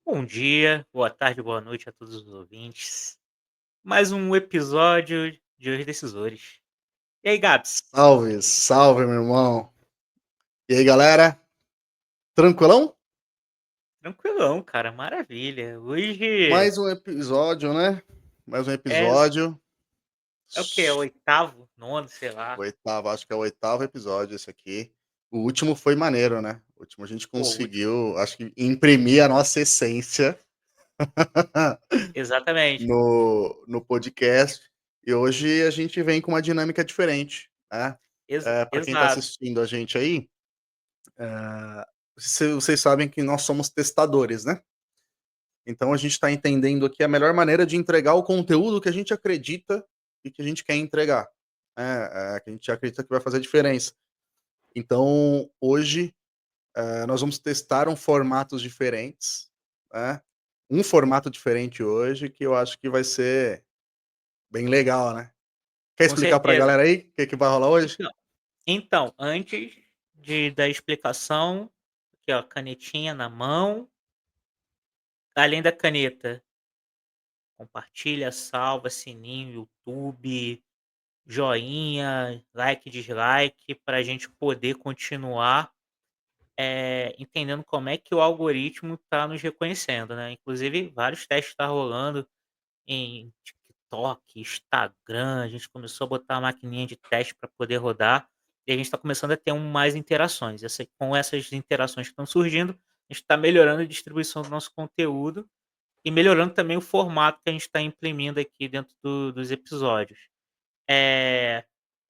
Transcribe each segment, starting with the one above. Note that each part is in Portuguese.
Bom dia, boa tarde, boa noite a todos os ouvintes. Mais um episódio de Os Decisores. E aí, Gabs? Salve, salve, meu irmão. E aí, galera? Tranquilão? Tranquilão, cara, maravilha. Hoje Mais um episódio, né? Mais um é, episódio. é o quê? É o oitavo, nono, sei lá. Oitavo, acho que é o oitavo episódio esse aqui. O último foi maneiro, né? O último a gente Pô, o último. conseguiu, acho que imprimir a nossa essência Exatamente. no podcast. E hoje a gente vem com uma dinâmica diferente, né? Para quem está Exato. assistindo a gente aí, vocês sabem que nós somos testadores, né? Então a gente está entendendo aqui a melhor maneira de entregar o conteúdo que a gente acredita e que a gente quer entregar, que a gente acredita que vai fazer diferença. Então hoje, nós vamos testar formatos diferentes, né, um formato diferente hoje que eu acho que vai ser bem legal, né. Quer Com explicar para a certeza. galera aí o que vai rolar hoje? Então, antes da explicação, aqui ó, canetinha na mão. Além da caneta, compartilha, salva, sininho, YouTube, joinha, like, dislike, para a gente poder continuar, entendendo como é que o algoritmo está nos reconhecendo, né. Inclusive vários testes tá rolando em TikTok, Instagram, a gente começou a botar a maquininha de teste para poder rodar, e a gente está começando a ter mais interações. Com essas interações que estão surgindo, a gente está melhorando a distribuição do nosso conteúdo e melhorando também o formato que a gente está imprimindo aqui dentro dos episódios. Eh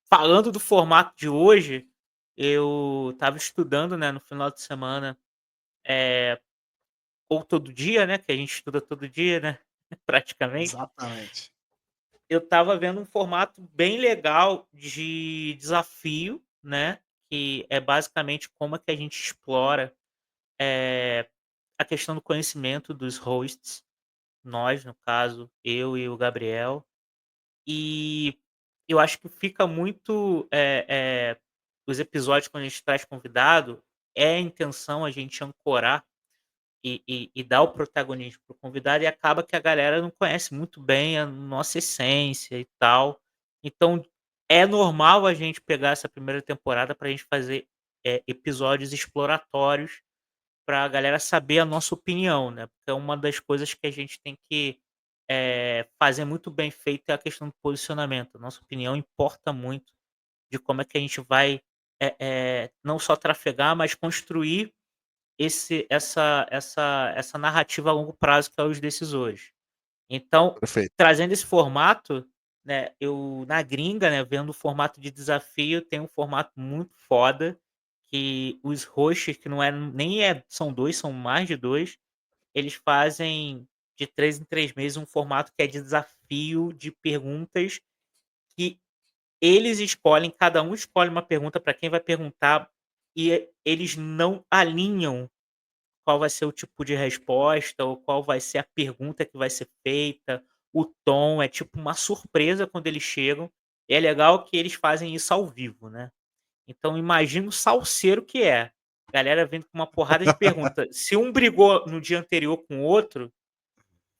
Falando do formato de hoje, eu estava estudando, né, no final de semana, eh, ou todo dia, né, que a gente estuda todo dia, né, praticamente. Exatamente. Eu estava vendo um formato bem legal de desafio, né, que é basicamente como é que a gente explora, eh, a questão do conhecimento dos hosts, nós, no caso, eu e o Gabriel. E eu acho que fica muito, os episódios quando a gente traz convidado, é a intenção a gente ancorar e dar o protagonismo para o convidado e acaba que a galera não conhece muito bem a nossa essência e tal. Então, é normal a gente pegar essa primeira temporada para a gente fazer, episódios exploratórios para a galera saber a nossa opinião, né, porque é uma das coisas que a gente tem que, fazer muito bem feito é a questão do posicionamento. A nossa opinião importa muito de como é que a gente vai, não só trafegar, mas construir essa narrativa a longo prazo que é os decisores. Então, Perfeito. trazendo esse formato, né, eu na gringa, né, vendo o formato de desafio, tem um formato muito foda, que os hosts que não é nem são 2, são mais de 2, eles fazem de 3 em 3 meses um formato que é de desafio de perguntas que eles escolhem, cada um escolhe uma pergunta para quem vai perguntar, e eles não alinham qual vai ser o tipo de resposta ou qual vai ser a pergunta que vai ser feita, o tom, é tipo uma surpresa quando eles chegam. E é legal que eles fazem isso ao vivo, né. Então imagina o salseiro que é. Galera vindo com uma porrada de pergunta. Se um brigou no dia anterior com o outro,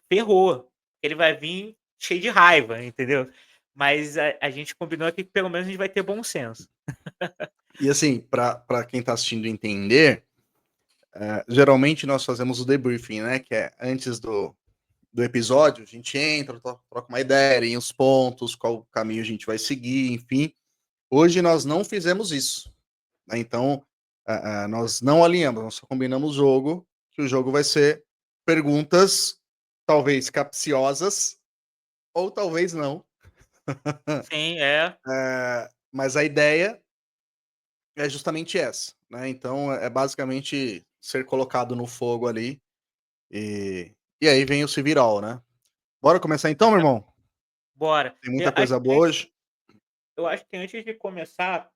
ferrou. Ele vai vir cheio de raiva, entendeu. Mas a gente combinou aqui que pelo menos a gente vai ter bom senso. E assim, para quem está assistindo entender, geralmente nós fazemos o debriefing, né, que é antes do episódio, a gente entra, troca uma ideia em os pontos, qual caminho a gente vai seguir, enfim. Hoje nós não fizemos isso, né? Então, nós não alinhamos, nós só combinamos o jogo, que o jogo vai ser perguntas, talvez capciosas, ou talvez não. Sim, é. Mas a ideia é justamente essa, né? Então é basicamente ser colocado no fogo ali e, e aí vem o se viral, né? Bora começar então, meu Exata irmão? Bora. Tem muita coisa boa hoje. Eu acho que antes de começar,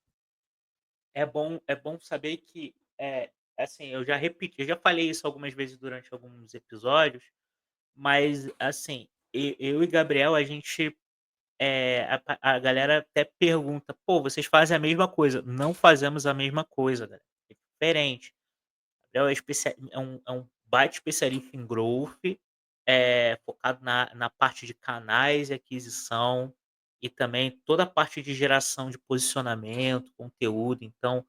é bom saber que, assim, eu já falei isso algumas vezes durante alguns episódios, mas, assim, eu e Gabriel, a gente, a galera até pergunta: "Pô, vocês fazem a mesma coisa". Não fazemos a mesma coisa, galera, é diferente. Gabriel é baita especialista em growth, focado na parte de canais e aquisição, e também toda a parte de geração de posicionamento, conteúdo. Então,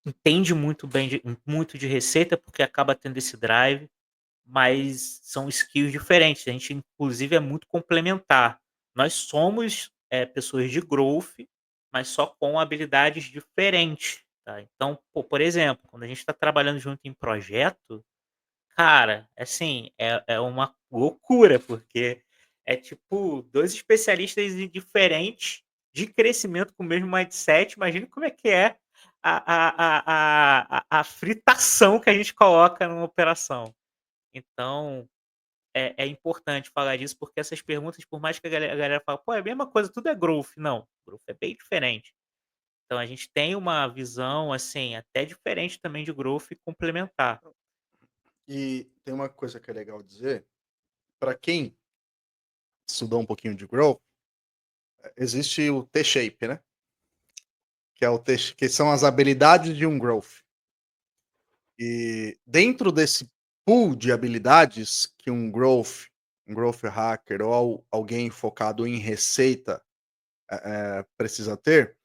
entende muito bem muito de receita, porque acaba tendo esse drive, mas são skills diferentes. A gente, inclusive, é muito complementar. Nós somos, pessoas de growth, mas só com habilidades diferentes, tá. Então, pô, por exemplo, quando a gente está trabalhando junto em projeto, cara, assim, é uma loucura, porque é tipo 2 especialistas diferentes de crescimento com o mesmo mindset. Imagina como é que é a fritação que a gente coloca numa operação. Então, é importante falar disso, porque essas perguntas, por mais que a galera fala: "Pô, é a mesma coisa, tudo é growth". Não, growth é bem diferente. Então a gente tem uma visão, assim, até diferente também de growth e complementar. E tem uma coisa que é legal dizer, para quem estudou um pouquinho de growth, existe o T-shape, né, que é o T que são as habilidades de um growth. E dentro desse pool de habilidades que um growth hacker ou alguém focado em receita, precisa ter,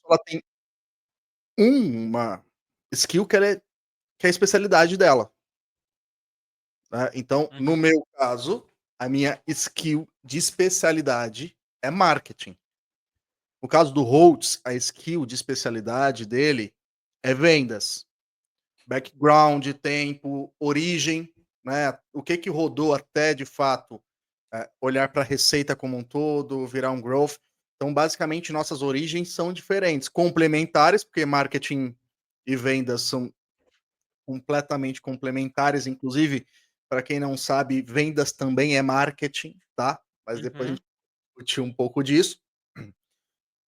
ela tem uma skill que é a especialidade dela, né. Então, no Uhum, meu caso, a minha skill de especialidade é marketing. No caso do Holtz, a skill de especialidade dele é vendas. Background, tempo, origem, né, o que que rodou até de fato, olhar para a receita como um todo, virar um growth. Então, basicamente, nossas origens são diferentes, complementares, porque marketing e vendas são completamente complementares, inclusive, para quem não sabe, vendas também é marketing, tá? Mas depois a uhum, gente discutir um pouco disso,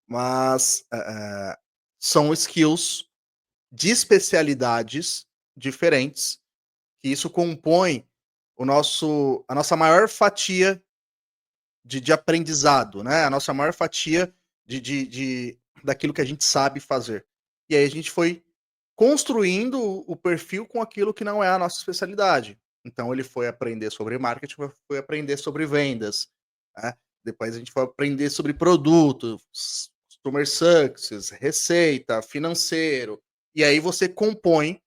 mas, são skills de especialidades diferentes, que isso compõe a nossa maior fatia de aprendizado, né, a nossa maior fatia daquilo que a gente sabe fazer. E aí a gente foi construindo o perfil com aquilo que não é a nossa especialidade. Então ele foi aprender sobre marketing, foi aprender sobre vendas, né, depois a gente foi aprender sobre produtos, customer success, receita, financeiro, e aí você compõe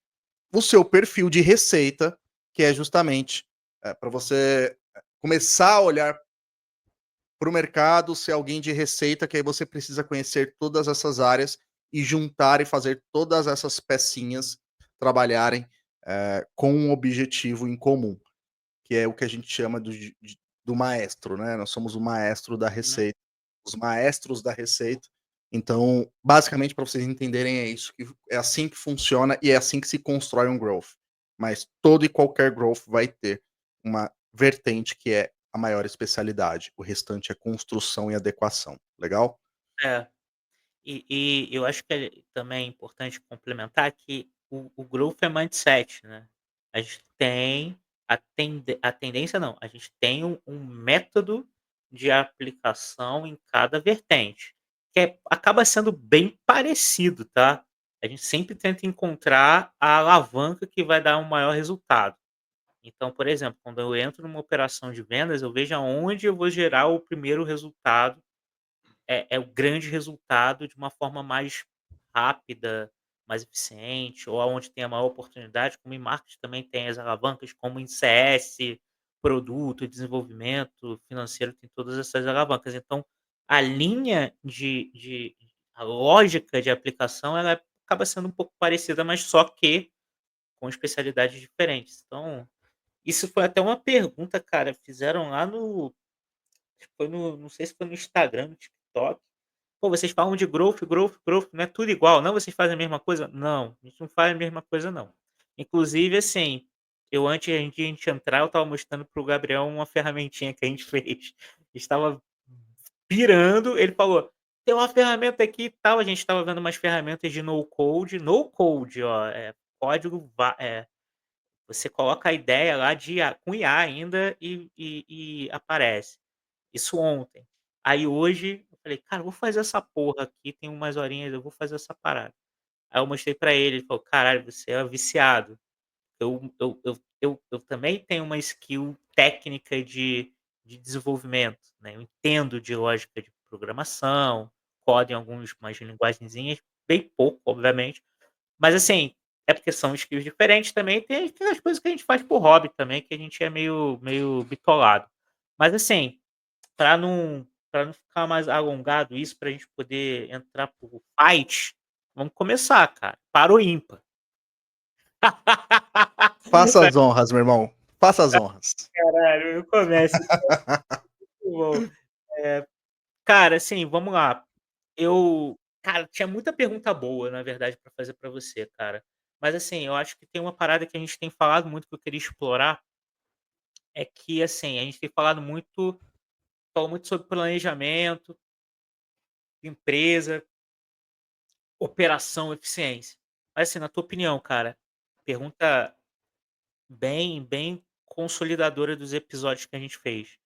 o seu perfil de receita, que é justamente, para você começar a olhar para o mercado, ser alguém de receita, que aí você precisa conhecer todas essas áreas e juntar e fazer todas essas pecinhas trabalharem, com um objetivo em comum, que é o que a gente chama do maestro, né, nós somos o maestro da uhum. receita, os maestros da receita. Então, basicamente, para vocês entenderem, é isso, que é assim que funciona e é assim que se constrói um growth. Mas todo e qualquer growth vai ter uma vertente que é a maior especialidade, o restante é construção e adequação, legal? É. E eu acho que também é importante complementar que o growth é mindset, né. A gente tem a tendência não, a gente tem um método de aplicação em cada vertente, que acaba sendo bem parecido, tá. A gente sempre tenta encontrar a alavanca que vai dar um maior resultado. Então, por exemplo, quando eu entro numa operação de vendas, eu vejo aonde eu vou gerar o primeiro resultado, é o grande resultado de uma forma mais rápida, mais eficiente, ou aonde tem a maior oportunidade, como em marketing também tem as alavancas, como em CS, produto, desenvolvimento financeiro, tem todas essas alavancas. Então, a linha a lógica de aplicação, ela acaba sendo um pouco parecida, mas só que com especialidades diferentes. Então, isso foi até uma pergunta, cara, fizeram lá no acho que foi no não sei se foi no Instagram, no TikTok. "Pô, vocês falam de growth, growth, growth, não é tudo igual, não? Vocês fazem a mesma coisa?" Não, a gente não faz a mesma coisa não. Inclusive, assim, eu antes de a gente entrar, eu estava mostrando para o Gabriel uma ferramentinha que a gente fez. Estava pirando, ele falou: "Tem uma ferramenta aqui e tal", a gente estava vendo umas ferramentas de no code, ó, código você coloca a ideia lá de com IA ainda e aparece. Isso ontem. Aí hoje eu falei: "Cara, eu vou fazer essa porra aqui, tem umas horinhas, eu vou fazer essa parada". Aí eu mostrei pra ele, ele falou: "Caralho, você é viciado". Eu também tenho uma skill técnica de desenvolvimento, né, eu entendo de lógica de programação, codo em algumas umas linguagenzinhas, bem pouco, obviamente, mas assim, é porque são skills diferentes também, tem as coisas que a gente faz por hobby também, que a gente é meio bitolado. Mas assim, para não ficar mais alongado isso, pra gente poder entrar pro fight, vamos começar, cara, para o ímpar. Faça as honras, meu irmão. Faça as honras. Caralho, eu começo então. Muito bom. Eh, cara, assim, vamos lá. Cara, tinha muita pergunta boa, na verdade, pra fazer pra você, cara. Mas, assim, eu acho que tem uma parada que a gente tem falado muito, que eu queria explorar, é que, assim, a gente tem falou muito sobre planejamento, empresa, operação, eficiência. Mas, assim, na tua opinião, cara, pergunta bem consolidadora dos episódios que a gente fez.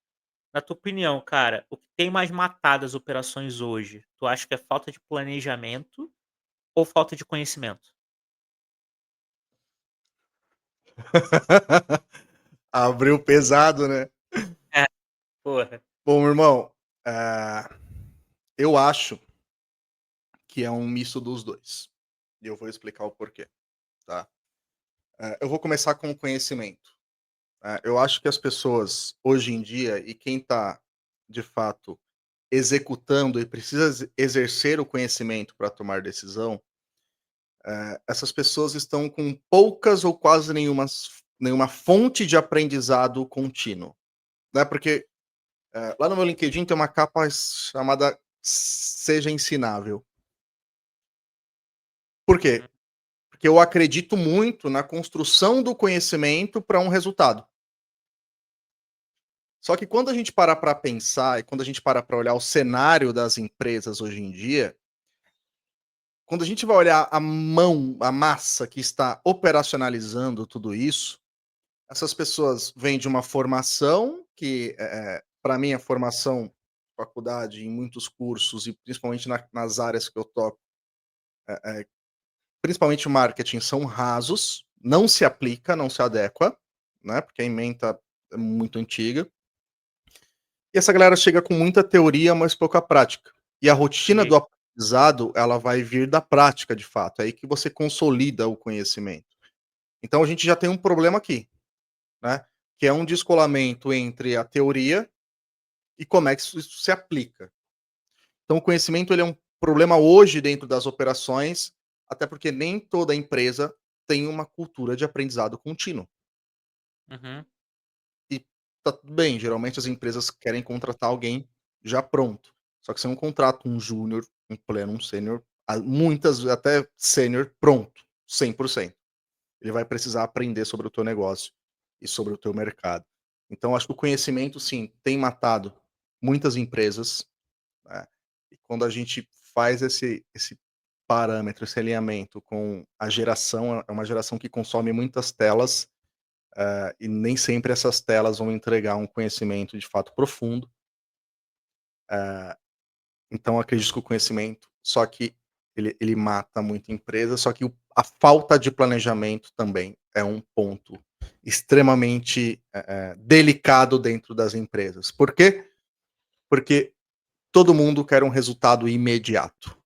Na tua opinião, cara, o que tem mais matado as operações hoje, tu acha que é falta de planejamento ou falta de conhecimento? Abriu pesado, né? É, porra. Bom, meu irmão, eu acho que é um misto dos 2. E eu vou explicar o porquê, tá? Eu vou começar com o conhecimento. Eu acho que as pessoas, hoje em dia, e quem está, de fato, executando e precisa exercer o conhecimento para tomar decisão, essas pessoas estão com poucas ou quase nenhuma fonte de aprendizado contínuo, né? Porque lá no meu LinkedIn tem uma capa chamada Seja Ensinável. Por quê? Uhum, Porque eu acredito muito na construção do conhecimento para um resultado. Só que quando a gente para para pensar e quando a gente para para olhar o cenário das empresas hoje em dia, quando a gente vai olhar a massa que está operacionalizando tudo isso, essas pessoas vêm de uma formação que, para mim, a formação, faculdade, em muitos cursos e principalmente nas áreas que eu toco, principalmente o marketing, são rasos, não se aplica, não se adequa, né? Porque a ementa é muito antiga. E essa galera chega com muita teoria, mas pouca prática. E a rotina entendi. do aprendizado, ela vai vir da prática, de fato. É aí que você consolida o conhecimento. Então a gente já tem um problema aqui, né? Que é um descolamento entre a teoria e como é que isso se aplica. Então o conhecimento ele é um problema hoje dentro das operações, até porque nem toda empresa tem uma cultura de aprendizado contínuo. Uhum, E tá tudo bem, geralmente as empresas querem contratar alguém já pronto. Só que você não contrata um júnior, um pleno, um sênior, muitas até sênior pronto, 100%. Ele vai precisar aprender sobre o teu negócio e sobre o teu mercado. Então acho que o conhecimento sim, tem matado muitas empresas, né, e quando a gente faz esse parâmetro, esse alinhamento com a geração, é uma geração que consome muitas telas, e nem sempre essas telas vão entregar um conhecimento de fato profundo. Então acredito que o conhecimento, só que ele mata muita empresa, só que a falta de planejamento também é um ponto extremamente delicado dentro das empresas. Por quê? Porque todo mundo quer um resultado imediato.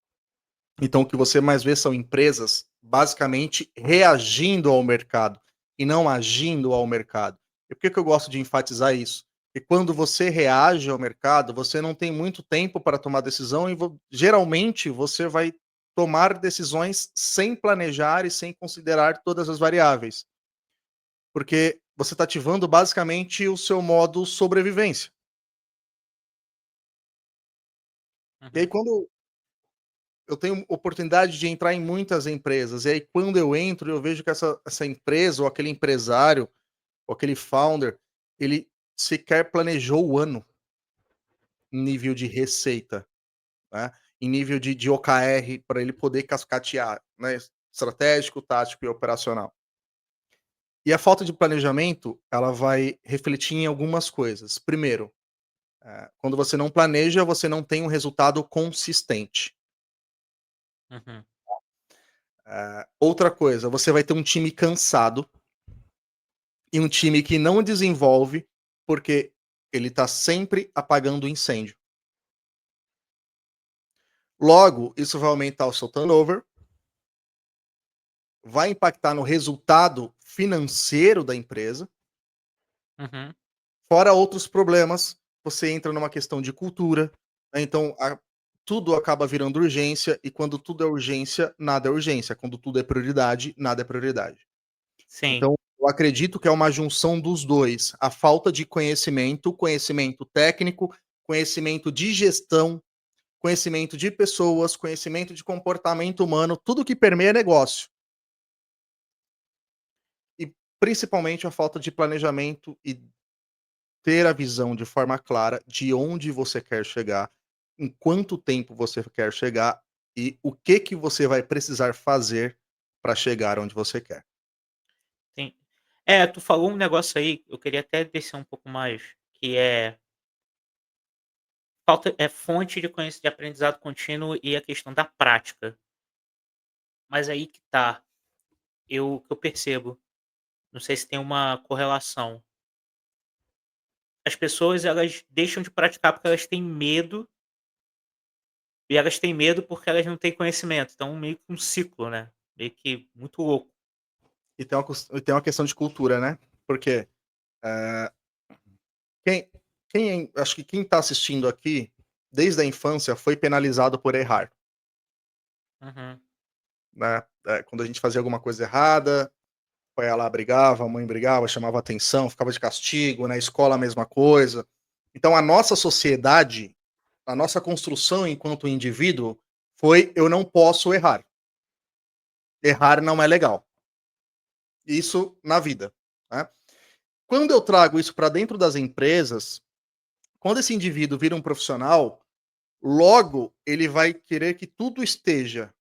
Então o que você mais vê são empresas basicamente reagindo ao mercado e não agindo ao mercado. E por que eu gosto de enfatizar isso? Porque quando você reage ao mercado, você não tem muito tempo para tomar decisão e geralmente você vai tomar decisões sem planejar e sem considerar todas as variáveis, porque você está ativando basicamente o seu modo sobrevivência. E aí uhum, quando eu tenho oportunidade de entrar em muitas empresas, e aí quando eu entro, eu vejo que essa empresa, ou aquele empresário, ou aquele founder, ele sequer planejou o ano em nível de receita, né, em nível de OKR para ele poder cascatear, né, estratégico, tático e operacional. E a falta de planejamento, ela vai refletir em algumas coisas. Primeiro, quando você não planeja, você não tem um resultado consistente. uhum, Outra coisa, você vai ter um time cansado. e um time que não desenvolve, porque ele está sempre apagando o incêndio. Logo, isso vai aumentar o seu turnover, vai impactar no resultado financeiro da empresa, Uhum. fora outros problemas, você entra numa questão de cultura, né, então tudo acaba virando urgência, e quando tudo é urgência, nada é urgência, quando tudo é prioridade, nada é prioridade. Sim, Então, eu acredito que é uma junção dos 2, a falta de conhecimento, conhecimento técnico, conhecimento de gestão, conhecimento de pessoas, conhecimento de comportamento humano, tudo que permeia negócio. E principalmente a falta de planejamento e ter a visão de forma clara de onde você quer chegar, em quanto tempo você quer chegar e o que você vai precisar fazer para chegar onde você quer. sim. É, tu falou um negócio aí, eu queria até descer um pouco mais, que é fonte de aprendizado contínuo e a questão da prática. Mas aí que tá, que eu percebo, não sei se tem uma correlação. As pessoas elas deixam de praticar porque elas têm medo, e elas têm medo porque elas não têm conhecimento, então meio que um ciclo, né, meio que muito louco. E tem uma questão de cultura, né? Porque eh, quem, acho que quem está assistindo aqui, desde a infância, foi penalizado por errar, Uhum, né? Quando a gente fazia alguma coisa errada, o pai ia lá, brigava, a mãe brigava, chamava atenção, ficava de castigo, na escola a mesma coisa. Então a nossa sociedade, a nossa construção enquanto indivíduo foi: eu não posso errar. Errar não é legal. Isso na vida, né? Quando eu trago isso para dentro das empresas, quando esse indivíduo vira um profissional, logo ele vai querer que tudo esteja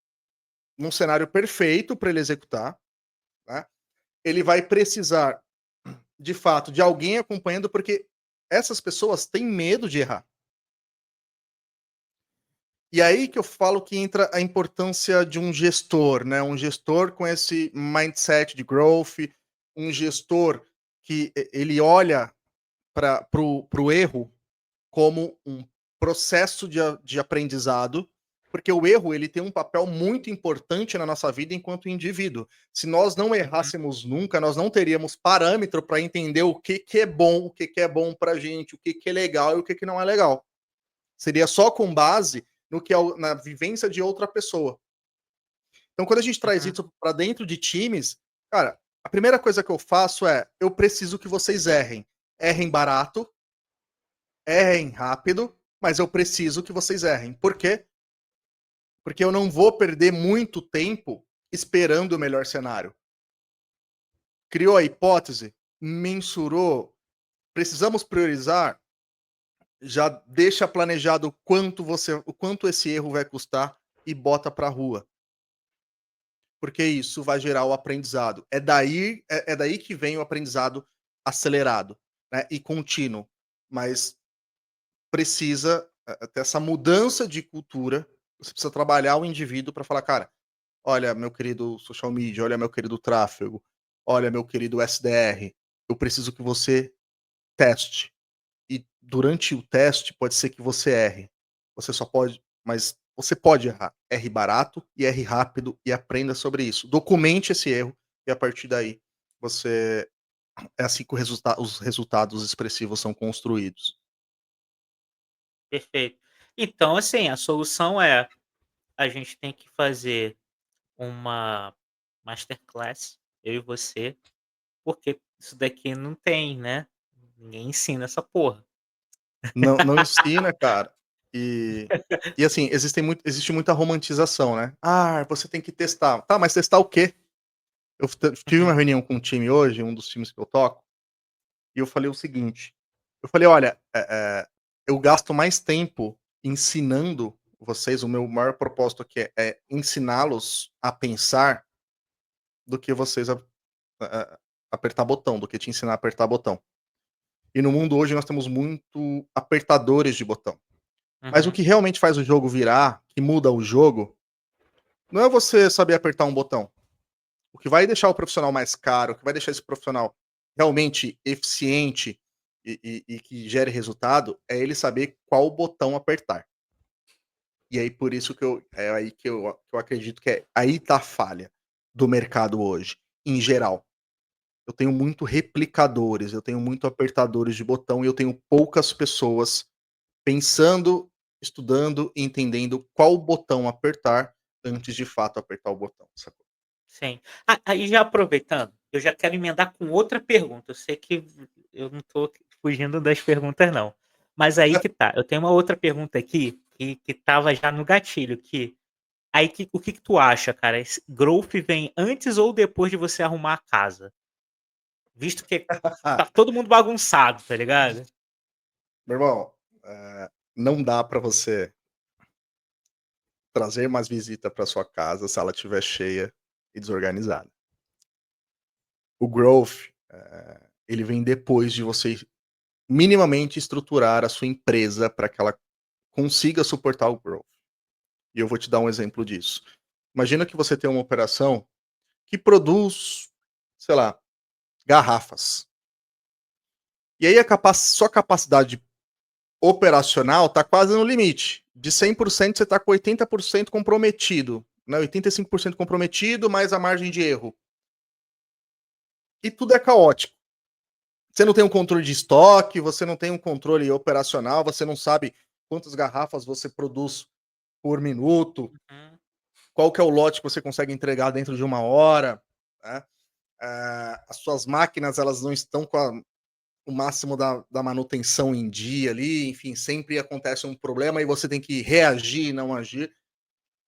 num cenário perfeito para ele executar, né? Ele vai precisar, de fato, de alguém acompanhando, porque essas pessoas têm medo de errar. E aí que eu falo que entra a importância de um gestor, né? Um gestor com esse mindset de growth, um gestor que ele olha para o erro como um processo de aprendizado, porque o erro ele tem um papel muito importante na nossa vida enquanto indivíduo. Se nós não uhum, errássemos nunca, nós não teríamos parâmetro para entender o que, que é bom, o que, que é bom para gente, o que, que é legal e o que, que não é legal. Seria só com base no que é na vivência de outra pessoa. Então, quando a gente traz uhum. isso para dentro de times, cara, a primeira coisa que eu faço é: eu preciso que vocês errem. Errem barato, errem rápido, mas eu preciso que vocês errem. Por quê? Porque eu não vou perder muito tempo esperando o melhor cenário. Criou a hipótese, mensurou, precisamos priorizar, já deixa planejado o quanto esse erro vai custar e bota para a rua, porque isso vai gerar o aprendizado. É daí que vem o aprendizado acelerado, né, e contínuo, mas precisa ter essa mudança de cultura. Você precisa trabalhar o indivíduo para falar: cara, olha, meu querido social media, olha, meu querido tráfego, olha, meu querido SDR, eu preciso que você teste. E durante o teste pode ser que você erre. Você só pode, mas você pode errar. Erre barato e erre rápido e aprenda sobre isso. Documente esse erro e a partir daí você é assim que os resultados expressivos são construídos. Perfeito. Então, assim, a solução é: a gente tem que fazer uma masterclass, eu e você, porque isso daqui não tem, né, ninguém ensina essa porra. Não, não ensina, cara. E assim, existe muita romantização, né? Ah, você tem que testar. Tá, mas testar o quê? Eu tive uma Uhum, reunião com um time hoje, um dos times que eu toco, e eu falei o seguinte, eu falei: "Olha, eu gasto mais tempo ensinando vocês, o meu maior propósito aqui é ensiná-los a pensar, do que vocês apertar botão, do que te ensinar a apertar botão". E no mundo hoje nós temos muito apertadores de botão. Mas o uhum, que realmente faz o jogo virar, que muda o jogo, não é você saber apertar um botão. O que vai deixar o profissional mais caro, o que vai deixar esse profissional realmente eficiente e que gere resultado, é ele saber qual botão apertar. E aí por isso que é aí que eu acredito que aí tá a falha do mercado hoje, em geral. Eu tenho muito replicadores, eu tenho muito apertadores de botão e eu tenho poucas pessoas pensando, estudando e entendendo qual botão apertar antes de fato apertar o botão, sacou? Sim. Aí já aproveitando, eu já quero emendar com outra pergunta. Eu sei que eu não tô fugindo das perguntas não, mas aí que tá, eu tenho uma outra pergunta aqui que estava já no gatilho, que aí o que que tu acha, cara? Esse growth vem antes ou depois de você arrumar a casa? Visto que tá todo mundo bagunçado, tá ligado? Meu irmão, não dá para você trazer mais visita para sua casa se ela estiver cheia e desorganizada. O growth, ele vem depois de você minimamente estruturar a sua empresa para que ela consiga suportar o growth. E eu vou te dar um exemplo disso. Imagina que você tem uma operação que produz, sei lá, garrafas. E aí sua capacidade operacional está quase no limite. De 100% você está com 80% comprometido, né? 85% comprometido, mais a margem de erro. E tudo é caótico. Você não tem um controle de estoque, você não tem um controle operacional, você não sabe quantas garrafas você produz por minuto, Uhum, qual que é o lote que você consegue entregar dentro de uma hora, né? As suas máquinas elas não estão com o máximo da manutenção em dia ali, enfim, sempre acontece um problema e você tem que reagir e não agir.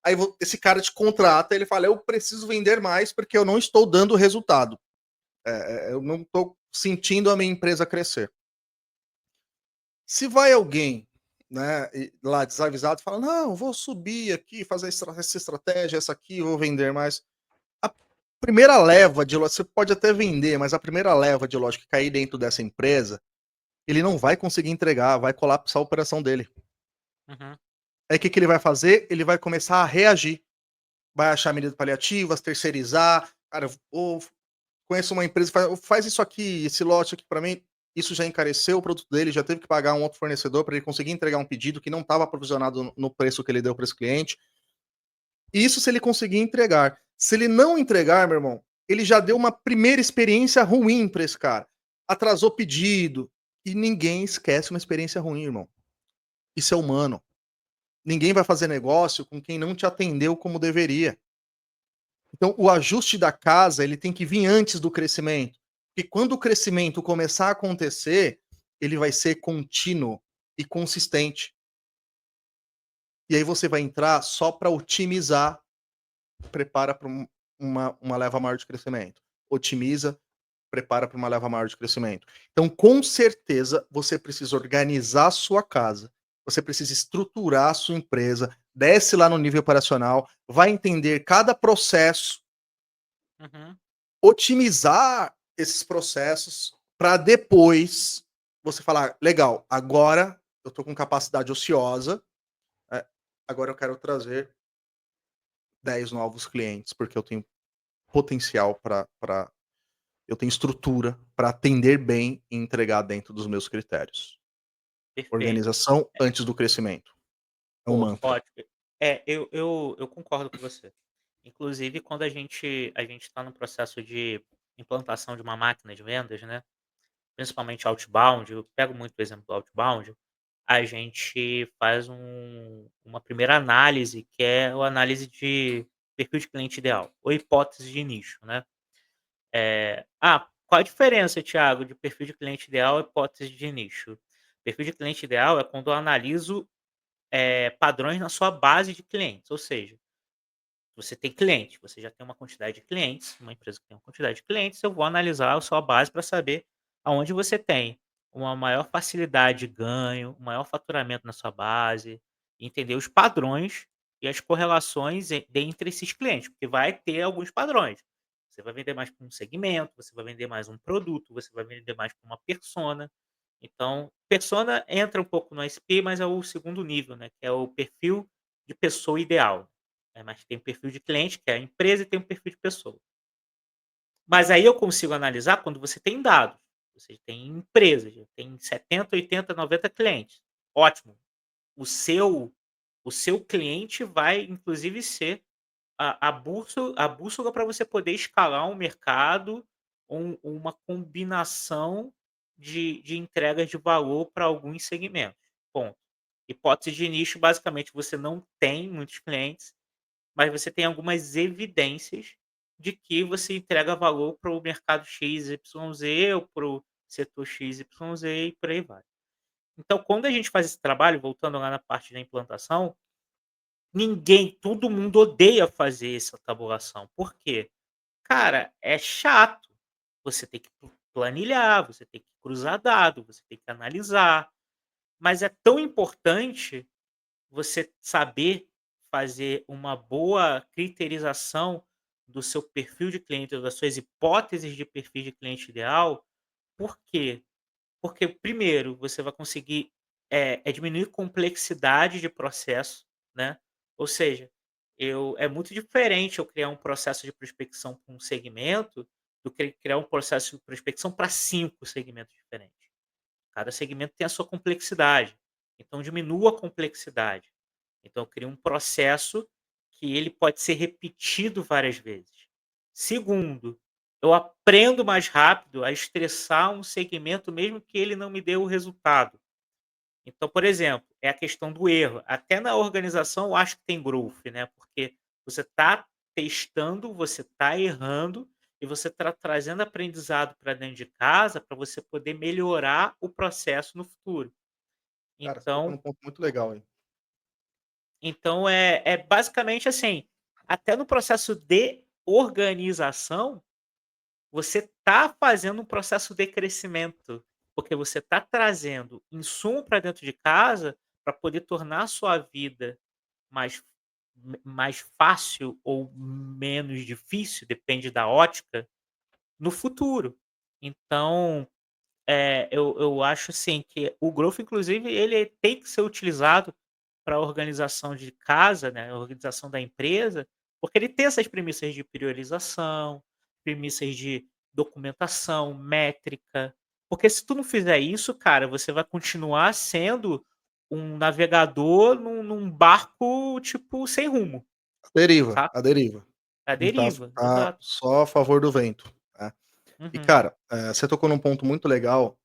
Aí esse cara te contrata, ele fala: eu preciso vender mais porque eu não estou dando resultado. Eu não estou sentindo a minha empresa crescer. Se vai alguém, né, lá desavisado, fala: não, vou subir aqui, fazer essa estratégia, essa aqui, vou vender mais. A primeira leva de loja, você pode até vender, mas a primeira leva de loja que cair dentro dessa empresa, ele não vai conseguir entregar, vai colapsar a operação dele. uhum, Aí o que, que ele vai fazer? Ele vai começar a reagir, vai achar medidas paliativas, terceirizar. Cara, ou conheço uma empresa que faz isso aqui, esse lote aqui para mim. Isso já encareceu o produto dele, já teve que pagar um outro fornecedor para ele conseguir entregar um pedido que não estava aprovisionado no preço que ele deu para esse cliente. Isso se ele conseguir entregar. Se ele não entregar, meu irmão, ele já deu uma primeira experiência ruim para esse cara. Atrasou pedido. E ninguém esquece uma experiência ruim, irmão. Isso é humano. Ninguém vai fazer negócio com quem não te atendeu como deveria. Então, o ajuste da casa, ele tem que vir antes do crescimento. Porque quando o crescimento começar a acontecer, ele vai ser contínuo e consistente. E aí você vai entrar só para otimizar, prepara para uma leva maior de crescimento. Otimiza, prepara para uma leva maior de crescimento. Então, com certeza, você precisa organizar a sua casa, você precisa estruturar a sua empresa, desce lá no nível operacional, vai entender cada processo, uhum. otimizar esses processos para depois você falar: legal, agora eu estou com capacidade ociosa, agora eu quero trazer 10 novos clientes, porque eu tenho potencial para eu tenho estrutura para atender bem e entregar dentro dos meus critérios. Perfeito. Organização antes do crescimento. É um Pô, mantra. ótimo. É, eu concordo com você. Inclusive, quando a gente está no processo de implantação de uma máquina de vendas, né, principalmente outbound, eu pego muito o exemplo do outbound, a gente faz uma primeira análise, que é a análise de perfil de cliente ideal, ou hipótese de nicho, né. Qual a diferença, Thiago, de perfil de cliente ideal e hipótese de nicho? Perfil de cliente ideal é quando eu analiso padrões na sua base de clientes, ou seja, você tem cliente, você já tem uma quantidade de clientes, uma empresa que tem uma quantidade de clientes, eu vou analisar a sua base para saber aonde você tem uma maior facilidade de ganho, um maior faturamento na sua base, entender os padrões e as correlações dentre esses clientes, porque vai ter alguns padrões. Você vai vender mais para um segmento, você vai vender mais um produto, você vai vender mais para uma persona. Então, persona entra um pouco no SP, mas é o segundo nível, né, que é o perfil de pessoa ideal. Mas tem um perfil de cliente, que é a empresa, e tem um perfil de pessoa. Mas aí eu consigo analisar quando você tem dados, você tem empresas, tem 70, 80, 90 clientes. Ótimo, o seu cliente vai inclusive ser a bússola para você poder escalar um mercado, uma combinação de entregas de valor para alguns segmentos, ponto. Hipótese de nicho, basicamente, você não tem muitos clientes, mas você tem algumas evidências de que você entrega valor para o mercado XYZ ou para o setor XYZ e por aí vai. Então, quando a gente faz esse trabalho, voltando lá na parte da implantação, todo mundo odeia fazer essa tabulação. Por quê? Cara, é chato. Você tem que planilhar, você tem que cruzar dado, você tem que analisar. Mas é tão importante você saber fazer uma boa criterização do seu perfil de cliente, das suas hipóteses de perfil de cliente ideal. Por quê? Porque, primeiro, você vai conseguir, diminuir complexidade de processo, né. Ou seja, é muito diferente eu criar um processo de prospecção para um segmento, do que criar um processo de prospecção para 5 segmentos diferentes. Cada segmento tem a sua complexidade, então diminua a complexidade. Então eu crio um processo que ele pode ser repetido várias vezes. Segundo, eu aprendo mais rápido a estressar um segmento mesmo que ele não me dê o resultado. Então, por exemplo, é a questão do erro. Até na organização eu acho que tem growth, né, porque você está testando, você está errando e você está trazendo aprendizado para dentro de casa para você poder melhorar o processo no futuro. Cara, você tocou Então num ponto muito legal aí. então é basicamente assim, até no processo de organização, você está fazendo um processo de crescimento, porque você está trazendo insumo para dentro de casa para poder tornar a sua vida mais mais fácil ou menos difícil, depende da ótica, no futuro. Então, eu acho assim que o growth inclusive ele tem que ser utilizado para a organização de casa, né, a organização da empresa, porque ele tem essas premissas de priorização, premissas de documentação, métrica, porque se tu não fizer isso, cara, você vai continuar sendo um navegador num barco, tipo, sem rumo, A deriva, sabe? a deriva. A A gente tá deriva, tá exato. só a favor do vento, né. E Uhum, cara, você tocou num ponto muito legal,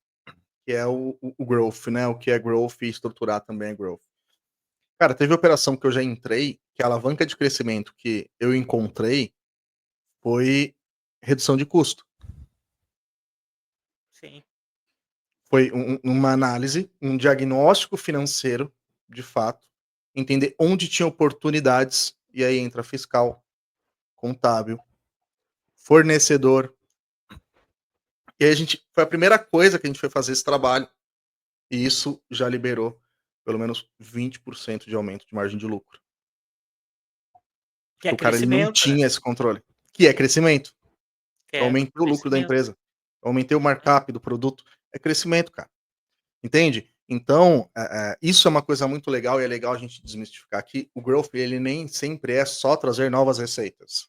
que é o growth, né, o que é growth e estruturar também é growth. Cara, teve operação que eu já entrei, que a alavanca de crescimento que eu encontrei foi redução de custo. sim, Foi uma análise, um diagnóstico financeiro, de fato, entender onde tinha oportunidades, e aí entra fiscal, contábil, fornecedor. E aí a gente foi a primeira coisa que a gente foi fazer esse trabalho, e isso já liberou pelo menos 20% de aumento de margem de lucro. que é Porque o cara ele não crescimento, né, tinha esse controle, que é crescimento. que Eu é aumentei o lucro da crescimento. empresa, eu aumentei o Uhum, markup do produto, é crescimento, cara. Entende? Então, isso é uma coisa muito legal e é legal a gente desmistificar que o growth ele nem sempre é só trazer novas receitas,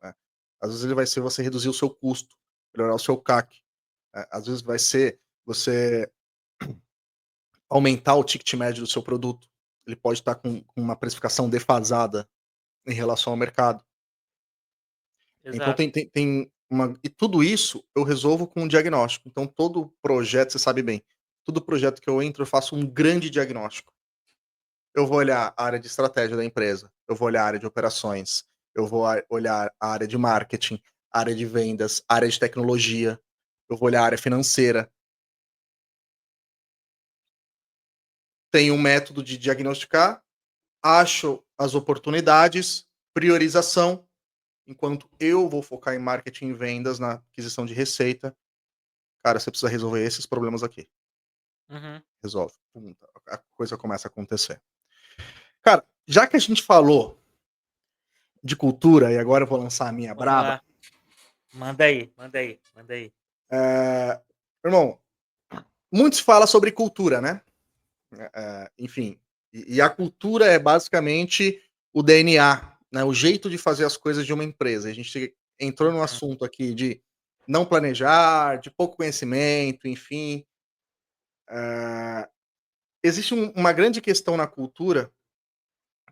né. Às vezes ele vai ser você reduzir o seu custo, melhorar o seu CAC, às vezes vai ser você aumentar o ticket médio do seu produto. Ele pode estar com uma precificação defasada em relação ao mercado. Então exato. tem uma e tudo isso eu resolvo com um diagnóstico. Então todo projeto, você sabe bem, todo projeto que eu entro eu faço um grande diagnóstico. Eu vou olhar a área de estratégia da empresa, eu vou olhar a área de operações, eu vou olhar a área de marketing, a área de vendas, a área de tecnologia, eu vou olhar a área financeira. Tenho um método de diagnosticar, acho as oportunidades, priorização, enquanto eu vou focar em marketing e vendas, na aquisição de receita. Cara, você precisa resolver esses problemas aqui. Uhum, Resolve. Pum, a coisa começa a acontecer. Cara, já que a gente falou de cultura, e agora eu vou lançar a minha vamos braba, lá. Manda aí, manda aí, manda aí. eh, irmão, muito se fala sobre cultura, né? Enfim, e a cultura é basicamente o DNA, né? O jeito de fazer as coisas de uma empresa. A gente entrou no Uhum, assunto aqui de não planejar, de pouco conhecimento, enfim. Ah, existe uma grande questão na cultura,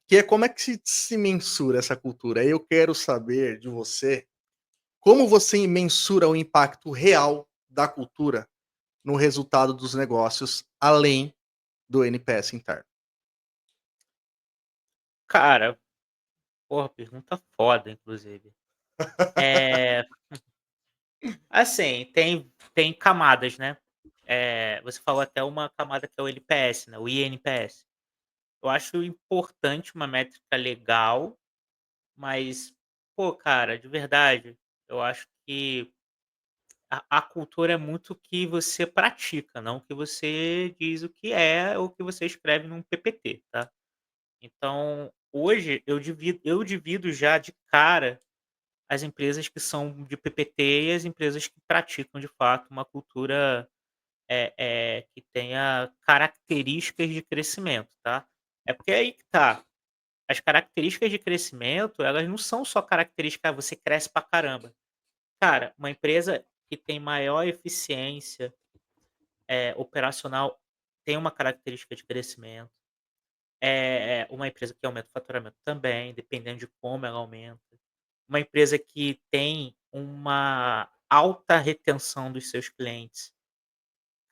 que é como é que se mensura essa cultura. Aí eu quero saber de você, como você mensura o impacto real da cultura no resultado dos negócios, além do NPS interno? Cara, porra, pergunta foda, inclusive. É, assim, tem camadas, né. Você falou até uma camada que é o NPS, né, o INPS. Eu acho importante uma métrica legal, mas, pô, cara, de verdade, eu acho que a cultura é muito o que você pratica, não o que você diz o que é ou o que você escreve num PPT, tá. Então, hoje eu divido já de cara as empresas que são de PPT e as empresas que praticam de fato uma cultura, que tenha características de crescimento, tá. É porque aí que tá, as características de crescimento, elas não são só característica: "Ah, você cresce pra caramba". Cara, uma empresa que tem maior eficiência, operacional, tem uma característica de crescimento. Uma empresa que aumenta o faturamento também, dependendo de como ela aumenta. Uma empresa que tem uma alta retenção dos seus clientes,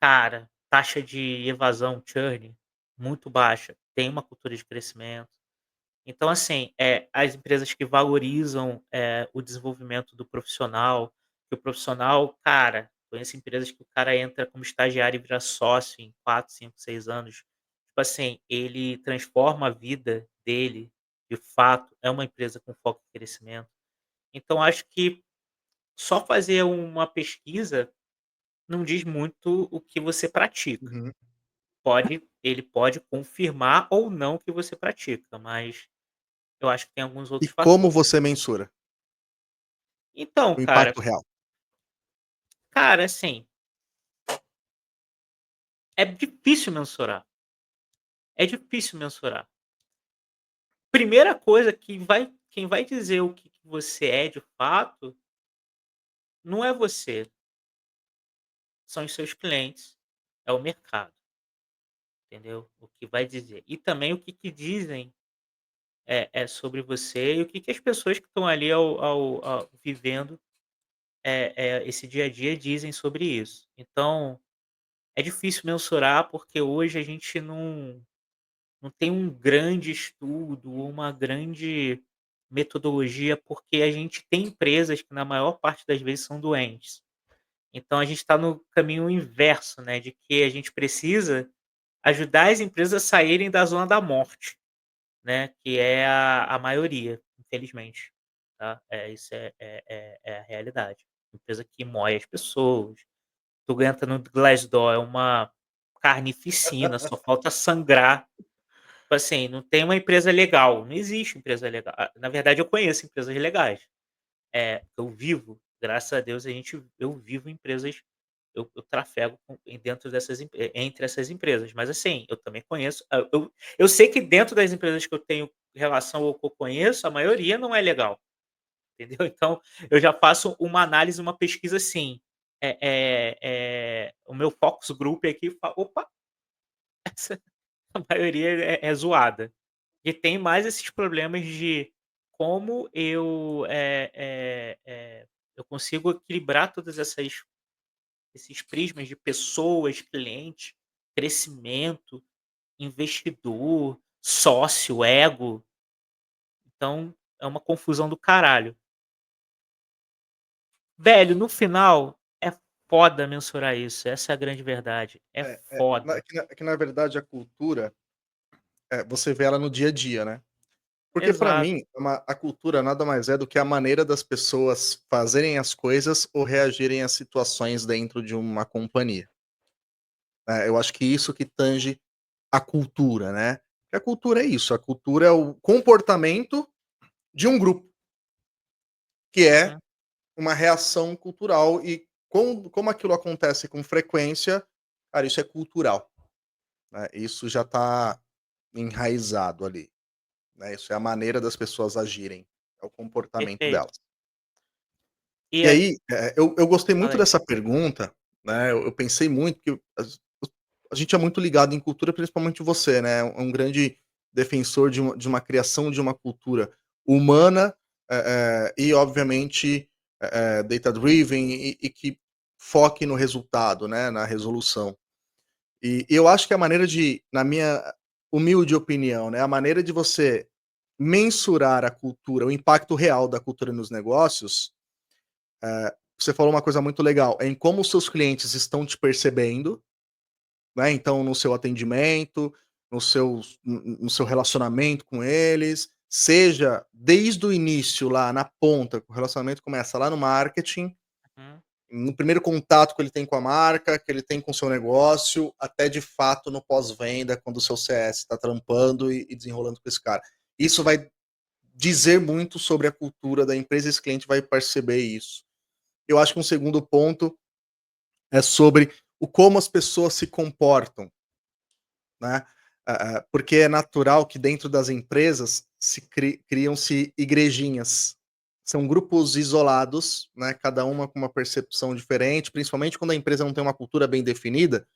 cara, taxa de evasão, churn, muito baixa, tem uma cultura de crescimento. Então, assim, as empresas que valorizam, o desenvolvimento do profissional, que o profissional, cara, conheço empresas que o cara entra como estagiário e vira sócio em 4, 5, 6 anos. Tipo assim, ele transforma a vida dele, de fato, é uma empresa com foco em crescimento. Então acho que só fazer uma pesquisa não diz muito o que você pratica. Uhum. Ele pode confirmar ou não o que você pratica, mas eu acho que tem alguns E outros como fatores. você mensura Então, o cara, impacto real? assim, é difícil mensurar, é difícil mensurar. Primeira coisa que vai quem vai dizer o que que você é de fato, não é você, são os seus clientes, é o mercado, entendeu? O que vai dizer. E também o que que dizem, sobre você e o que que as pessoas que estão ali ao vivendo, esse dia a dia dizem sobre isso. Então, é difícil mensurar, porque hoje a gente não tem um grande estudo, uma grande metodologia, porque a gente tem empresas que na maior parte das vezes são doentes. Então a gente está no caminho inverso, né, de que a gente precisa ajudar as empresas a saírem da zona da morte, né, que é a maioria, infelizmente, tá. Isso é a realidade. Empresa que moe as pessoas. Tu entra no Glassdoor, é uma carnificina, só falta sangrar. Tipo assim, não tem uma empresa legal, não existe empresa legal. Na verdade eu conheço empresas legais. Eu vivo, graças a Deus eu vivo em empresas, eu trafego dentro entre essas empresas, mas assim, eu também conheço, eu sei que dentro das empresas que eu tenho relação ou que eu conheço, a maioria não é legal, entendeu. Então, eu já faço uma análise, uma pesquisa assim, o meu focus group aqui fala: "Opa, essa a maioria é zoada". E tem mais esses problemas de como eu consigo equilibrar todas essas esses prismas de pessoas, clientes, crescimento, investidor, sócio, ego. Então, é uma confusão do caralho. Velho, no final, é foda mensurar isso, essa é a grande verdade, é foda. Na verdade a cultura, você vê ela no dia a dia, né. Porque para Exato. mim, a cultura nada mais é do que a maneira das pessoas fazerem as coisas ou reagirem às situações dentro de uma companhia. Eu acho que isso que tange a cultura, né. Que a cultura é isso, a cultura é o comportamento de um grupo, que é Uhum. uma reação cultural e como aquilo acontece com frequência, cara, isso é cultural, né, isso já está enraizado ali, né, isso é a maneira das pessoas agirem, é o comportamento Perfeito. delas. E E a aí, eu gostei Fala muito aí. dessa pergunta, né, eu pensei muito que a gente é muito ligado em cultura, principalmente você, né, um grande defensor de uma criação de uma cultura humana, e obviamente, data driven e que foque no resultado, né, na resolução. E eu acho que a maneira de na minha humilde opinião, né, a maneira de você mensurar a cultura, o impacto real da cultura nos negócios, você falou uma coisa muito legal, é em como os seus clientes estão te percebendo, né, então no seu atendimento, no seu relacionamento com eles, seja desde o início lá na ponta, o relacionamento começa lá no marketing, Uhum, no primeiro contato que ele tem com a marca, que ele tem com o seu negócio, até de fato no pós-venda, quando o seu CS está trampando e desenrolando com esse cara. Isso vai dizer muito sobre a cultura da empresa, esse cliente vai perceber isso. Eu acho que um segundo ponto é sobre o como as pessoas se comportam, né? Porque é natural que dentro das empresas criam-se igrejinhas. São grupos isolados, né? Cada uma com uma percepção diferente, principalmente quando a empresa não tem uma cultura bem definida,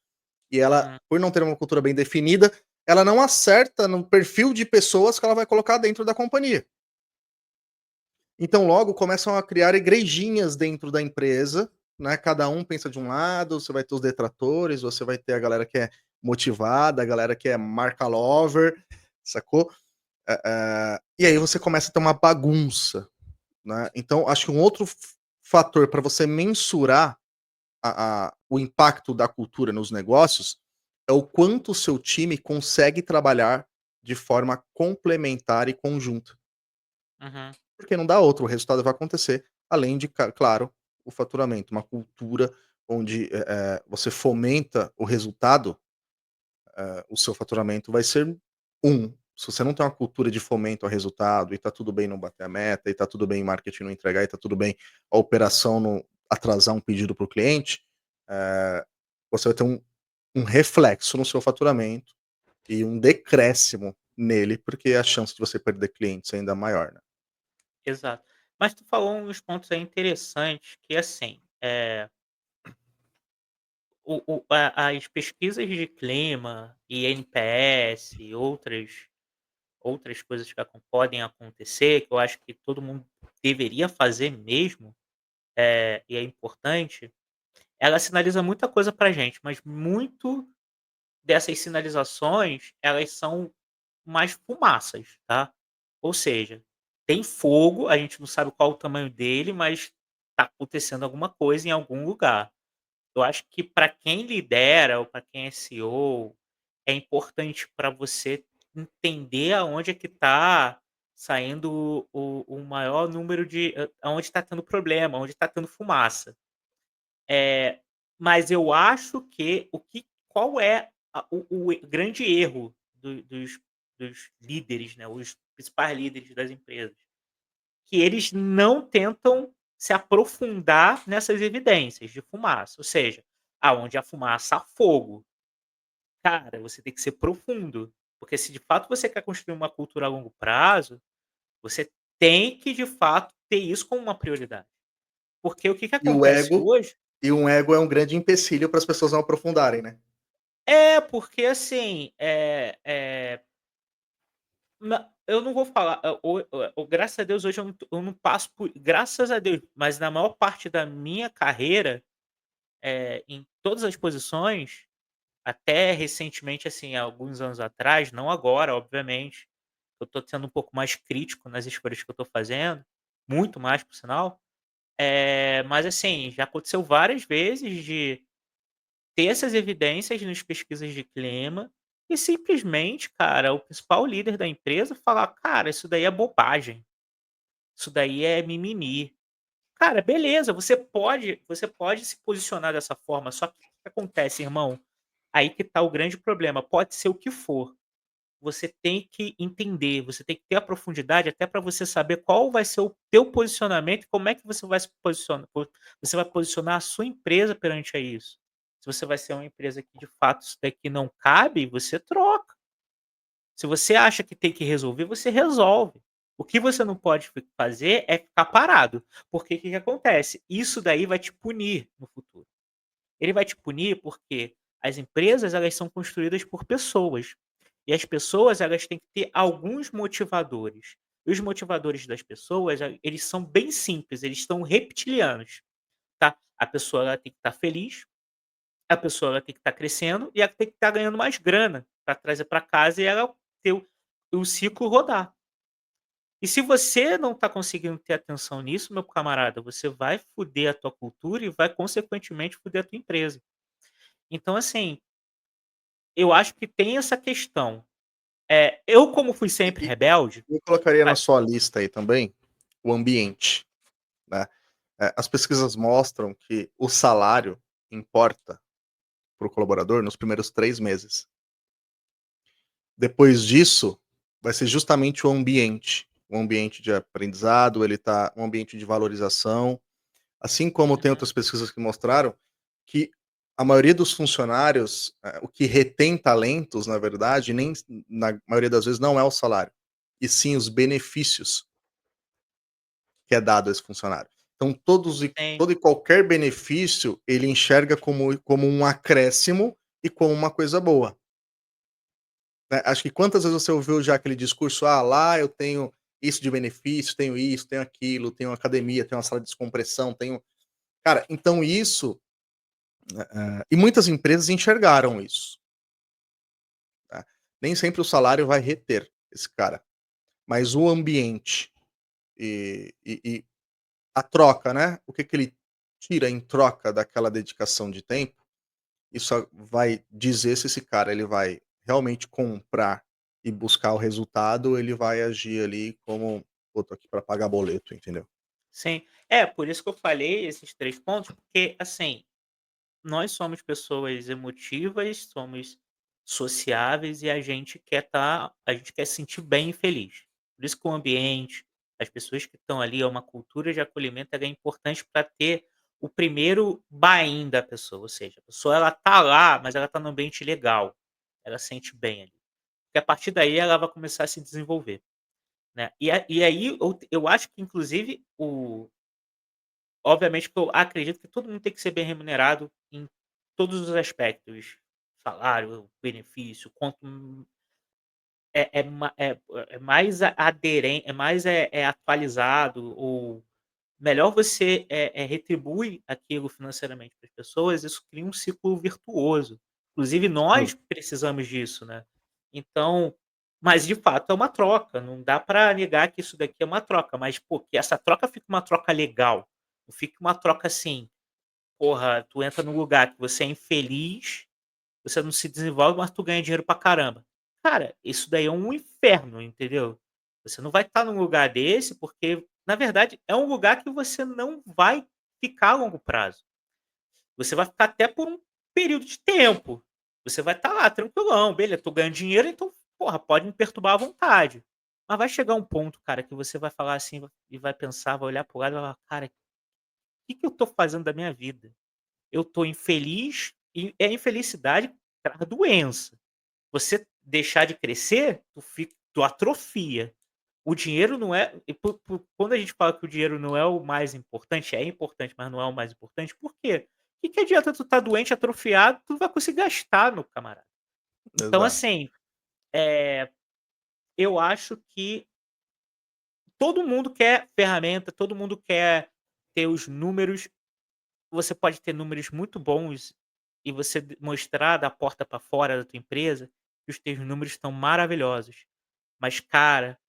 e ela, uhum, por não ter uma cultura bem definida, ela não acerta no perfil de pessoas que ela vai colocar dentro da companhia. Então, logo começam a criar igrejinhas dentro da empresa, né? Cada um pensa de um lado, você vai ter os detratores, você vai ter a galera que é motivada, a galera que é marca lover, sacou? E aí você começa a ter uma bagunça, né? Então, acho que um outro fator para você mensurar o impacto da cultura nos negócios é o quanto o seu time consegue trabalhar de forma complementar e conjunta. uhum, Porque não dá outro, o resultado vai acontecer, além de, claro, o faturamento. Uma cultura onde você fomenta o resultado, o seu faturamento vai ser um. Se você não tem uma cultura de fomento ao resultado, e tá tudo bem não bater a meta, e tá tudo bem marketing não entregar, e tá tudo bem a operação não atrasar um pedido para o cliente, eh, você vai ter um reflexo no seu faturamento e um decréscimo nele, porque a chance de você perder clientes é ainda maior, né. exato. Mas tu falou uns pontos aí interessantes que, assim, as pesquisas de clima e NPS e outras coisas que podem acontecer, que eu acho que todo mundo deveria fazer mesmo, e é importante, ela sinaliza muita coisa pra gente, mas muito dessas sinalizações, elas são mais fumaças, tá. Ou seja, tem fogo, a gente não sabe qual o tamanho dele, mas tá acontecendo alguma coisa em algum lugar. Eu acho que para quem lidera ou para quem é CEO, é importante para você entender aonde é que está saindo o maior número de aonde está tendo problema, onde está tendo fumaça. Eh, mas eu acho que qual é o grande erro dos líderes, né, os principais líderes das empresas, que eles não tentam se aprofundar nessas evidências de fumaça, ou seja, aonde há fumaça há fogo. Cara, você tem que ser profundo, porque se de fato você quer construir uma cultura a longo prazo, você tem que de fato ter isso como uma prioridade. Porque o que que E o acontece ego hoje e um ego é um grande empecilho para as pessoas não aprofundarem, né. porque assim, eu não vou falar, graças a Deus hoje eu não passo por graças a Deus, mas na maior parte da minha carreira, em todas as posições, até recentemente, assim, há alguns anos atrás, não agora, obviamente, eu tô sendo um pouco mais crítico nas escolhas que eu tô fazendo, muito mais por sinal, mas assim, já aconteceu várias vezes de ter essas evidências nas pesquisas de clima e simplesmente, cara, o principal líder da empresa falar: "Cara, isso daí é bobagem, isso daí é mimimi". Cara, beleza, você pode se posicionar dessa forma, só que o que acontece, irmão? Aí que tá o grande problema, pode ser o que for, você tem que entender, você tem que ter a profundidade até para você saber qual vai ser o teu posicionamento e como é que você vai se posicionar você vai posicionar a sua empresa perante a isso. Se você vai ser uma empresa que de fato isso daqui não cabe, você troca. Se você acha que tem que resolver, você resolve. O que você não pode fazer é ficar parado, porque o que que acontece? Isso daí vai te punir no futuro. Ele vai te punir porque as empresas elas são construídas por pessoas, e as pessoas elas têm que ter alguns motivadores. E os motivadores das pessoas, eles são bem simples, eles são reptilianos, tá? A pessoa ela tem que estar feliz, a pessoa ela tem que estar crescendo e ela tem que estar ganhando mais grana para trazer para casa e ela ter o ciclo rodar. E se você não está conseguindo ter atenção nisso, meu camarada, você vai foder a tua cultura e vai consequentemente foder a tua empresa. Então assim, eu acho que tem essa questão. Eu como fui sempre E rebelde, eu colocaria na a sua lista aí também o ambiente, né. As pesquisas mostram que o salário importa para o colaborador nos primeiros 3 meses. Depois disso, vai ser justamente o ambiente de aprendizado, um ambiente de valorização, assim como tem uhum, outras pesquisas que mostraram que a maioria dos funcionários, o que retém talentos, na verdade, nem na maioria das vezes não é o salário, e sim os benefícios que é dado a esse funcionário. Então sim, todo e qualquer benefício, ele enxerga como um acréscimo e como uma coisa boa. Né, acho que quantas vezes você ouviu já aquele discurso: "Ah, lá eu tenho isso, tenho aquilo, tenho academia, tenho uma sala de descompressão, tenho". Cara, então isso, e muitas empresas enxergaram isso, tá. Nem sempre o salário vai reter esse cara, mas o ambiente e a troca, né, o que que ele tira em troca daquela dedicação de tempo, isso vai dizer se esse cara ele vai realmente comprar e buscar o resultado ou ele vai agir ali como: "Pô, tô aqui pra pagar boleto", entendeu? sim. É, por isso que eu falei esses 3 pontos, porque, assim, nós somos pessoas emotivas, somos sociáveis e a gente quer se sentir bem e feliz. Por isso que o ambiente, as pessoas que estão ali, é uma cultura de acolhimento, ela é importante para ter o primeiro buy-in da pessoa, ou seja, a pessoa ela tá lá, mas ela tá num ambiente legal, ela se sente bem ali. Porque a partir daí ela vai começar a se desenvolver, né. E aí eu acho que inclusive obviamente que eu acredito que todo mundo tem que ser bem remunerado em todos os aspectos, salário, benefício, quanto é mais aderente, é mais atualizado ou melhor você, retribui aquilo financeiramente para as pessoas, isso cria um ciclo virtuoso. Inclusive Sim. nós precisamos disso, né. Então mas de fato é uma troca, não dá para negar que isso daqui é uma troca, mas pô, que essa troca fique uma troca legal, não fique uma troca assim. Porra, tu entra num lugar que você é infeliz, você não se desenvolve, mas tu ganha dinheiro pra caramba. Cara, isso daí é um inferno, entendeu? Você não vai estar num lugar desse, porque, na verdade, é um lugar que você não vai ficar a longo prazo. Você vai ficar até por um período de tempo. Você vai estar lá tranquilão, beleza, tô ganhando dinheiro, então, porra, pode me perturbar à vontade. Mas vai chegar um ponto, cara, que você vai falar assim e vai pensar, vai olhar pro lado e vai falar: "Cara, o que que eu tô fazendo da minha vida?" Eu tô infeliz e a infelicidade traz doença. Você deixar de crescer, tu atrofia. O dinheiro não é e quando a gente fala que o dinheiro não é o mais importante, é importante, mas não é o mais importante, por quê? Que adianta tu estar doente, atrofiado, tu não vai conseguir gastar, meu camarada. Então Exato. assim, eu acho que todo mundo quer ferramenta, todo mundo quer ter os números. Você pode ter números muito bons e você mostrar da porta para fora da tua empresa que os teus números estão maravilhosos. Mas, cara,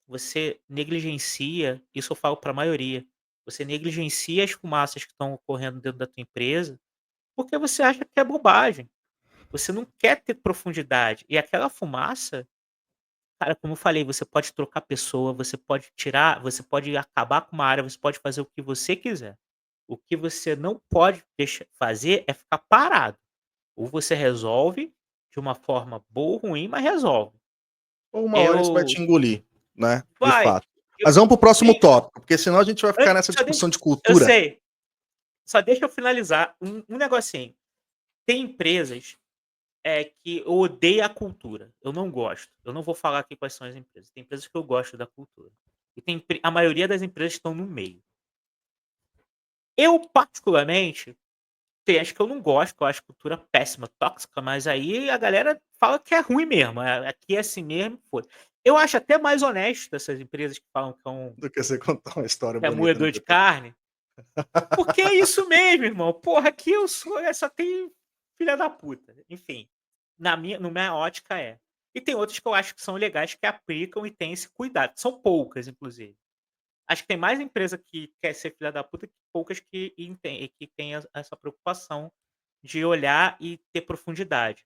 você negligencia, isso eu falo para a maioria, você negligencia as fumaças que estão ocorrendo dentro da tua empresa, porque você acha que é bobagem. Você não quer ter profundidade. E aquela fumaça, cara, como eu falei, você pode trocar pessoa, você pode tirar, você pode acabar com uma área, você pode fazer o que você quiser. O que você não pode fazer é ficar parado. Ou você resolve de uma forma boa ou ruim, mas resolve. Ou uma hora isso vai Eu te engolir, né, de vai, fato. eu Mas vamos para o próximo tem tópico, porque senão a gente vai ficar antes nessa só deixa discussão de eu cultura. sei, só deixa eu finalizar um negocinho. Tem empresas, que eu odeio a cultura, eu não gosto. Eu não vou falar aqui quais são as empresas, tem empresas que eu gosto da cultura. E a maioria das empresas estão no meio. Eu, particularmente, tem as que eu não gosto, que eu acho cultura péssima, tóxica, mas aí a galera fala que é ruim mesmo, aqui é assim mesmo, foda. Eu acho até mais honesto essas empresas que falam Do que você contar uma história que é bonita no moedor de PT. carne, porque é isso mesmo, irmão. Porra, aqui eu sou só tem filha da puta. Enfim, na minha ótica é. E tem outras que eu acho que são legais, que aplicam e têm esse cuidado. São poucas, inclusive. Acho que tem mais empresa que quer ser filha da puta que poucas que tem essa preocupação de olhar e ter profundidade.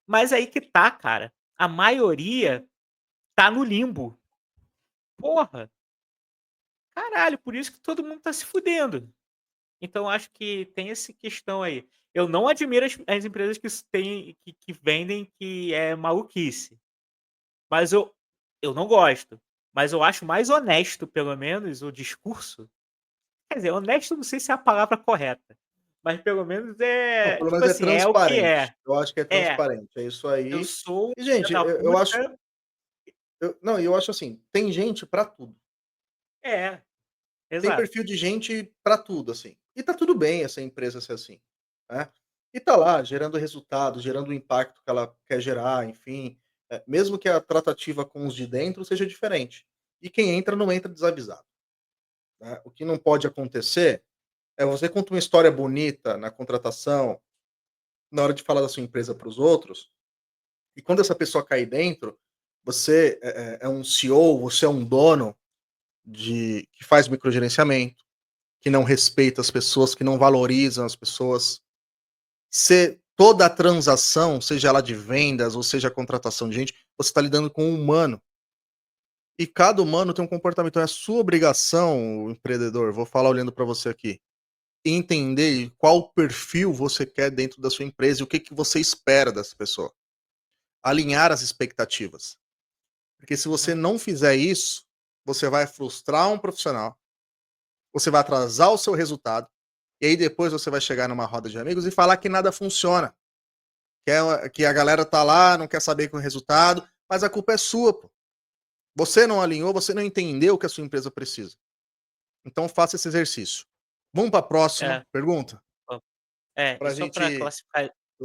Mas aí que tá, cara, a maioria tá no limbo. Porra, caralho, por isso que todo mundo tá se fudendo. Então acho que tem essa questão aí. Eu não admiro as empresas que vendem que é maluquice, mas eu não gosto. Mas eu acho mais honesto, pelo menos, o discurso. Quer dizer, honesto não sei se é a palavra correta, mas pelo menos Não, é, pelo tipo menos é assim, é o que transparente. é. Eu acho que é É, transparente. É isso eu aí. sou um E, filho gente, da eu acho. puta. Não, eu acho assim: tem gente pra tudo. É, Tem exato. perfil de gente pra tudo, assim. E tá tudo bem essa empresa ser assim, né. E tá lá gerando resultado, gerando o impacto que ela quer gerar, enfim, mesmo que a tratativa com os de dentro seja diferente. E quem entra não entra desavisado, né. O que não pode acontecer é você conta uma história bonita na contratação, na hora de falar da sua empresa para os outros, e quando essa pessoa cair dentro, você é um CEO, você é um dono de que faz microgerenciamento, que não respeita as pessoas, que não valorizam as pessoas. Se toda a transação, seja ela de vendas ou seja a contratação de gente, você está lidando com um humano. E cada humano tem um comportamento. Então é sua obrigação, o empreendedor, vou falar olhando para você aqui, entender qual perfil você quer dentro da sua empresa e o que, que você espera dessa pessoa. Alinhar as expectativas. Porque se você Uhum. não fizer isso, você vai frustrar um profissional, você vai atrasar o seu resultado, e aí depois você vai chegar numa roda de amigos e falar que nada funciona. Que a galera tá lá, não quer saber com o resultado, mas a culpa é sua, pô. Você não alinhou, você não entendeu o que a sua empresa precisa. Então faça esse exercício. Vamos para a próxima É, pergunta? ó, é, e Pra gente.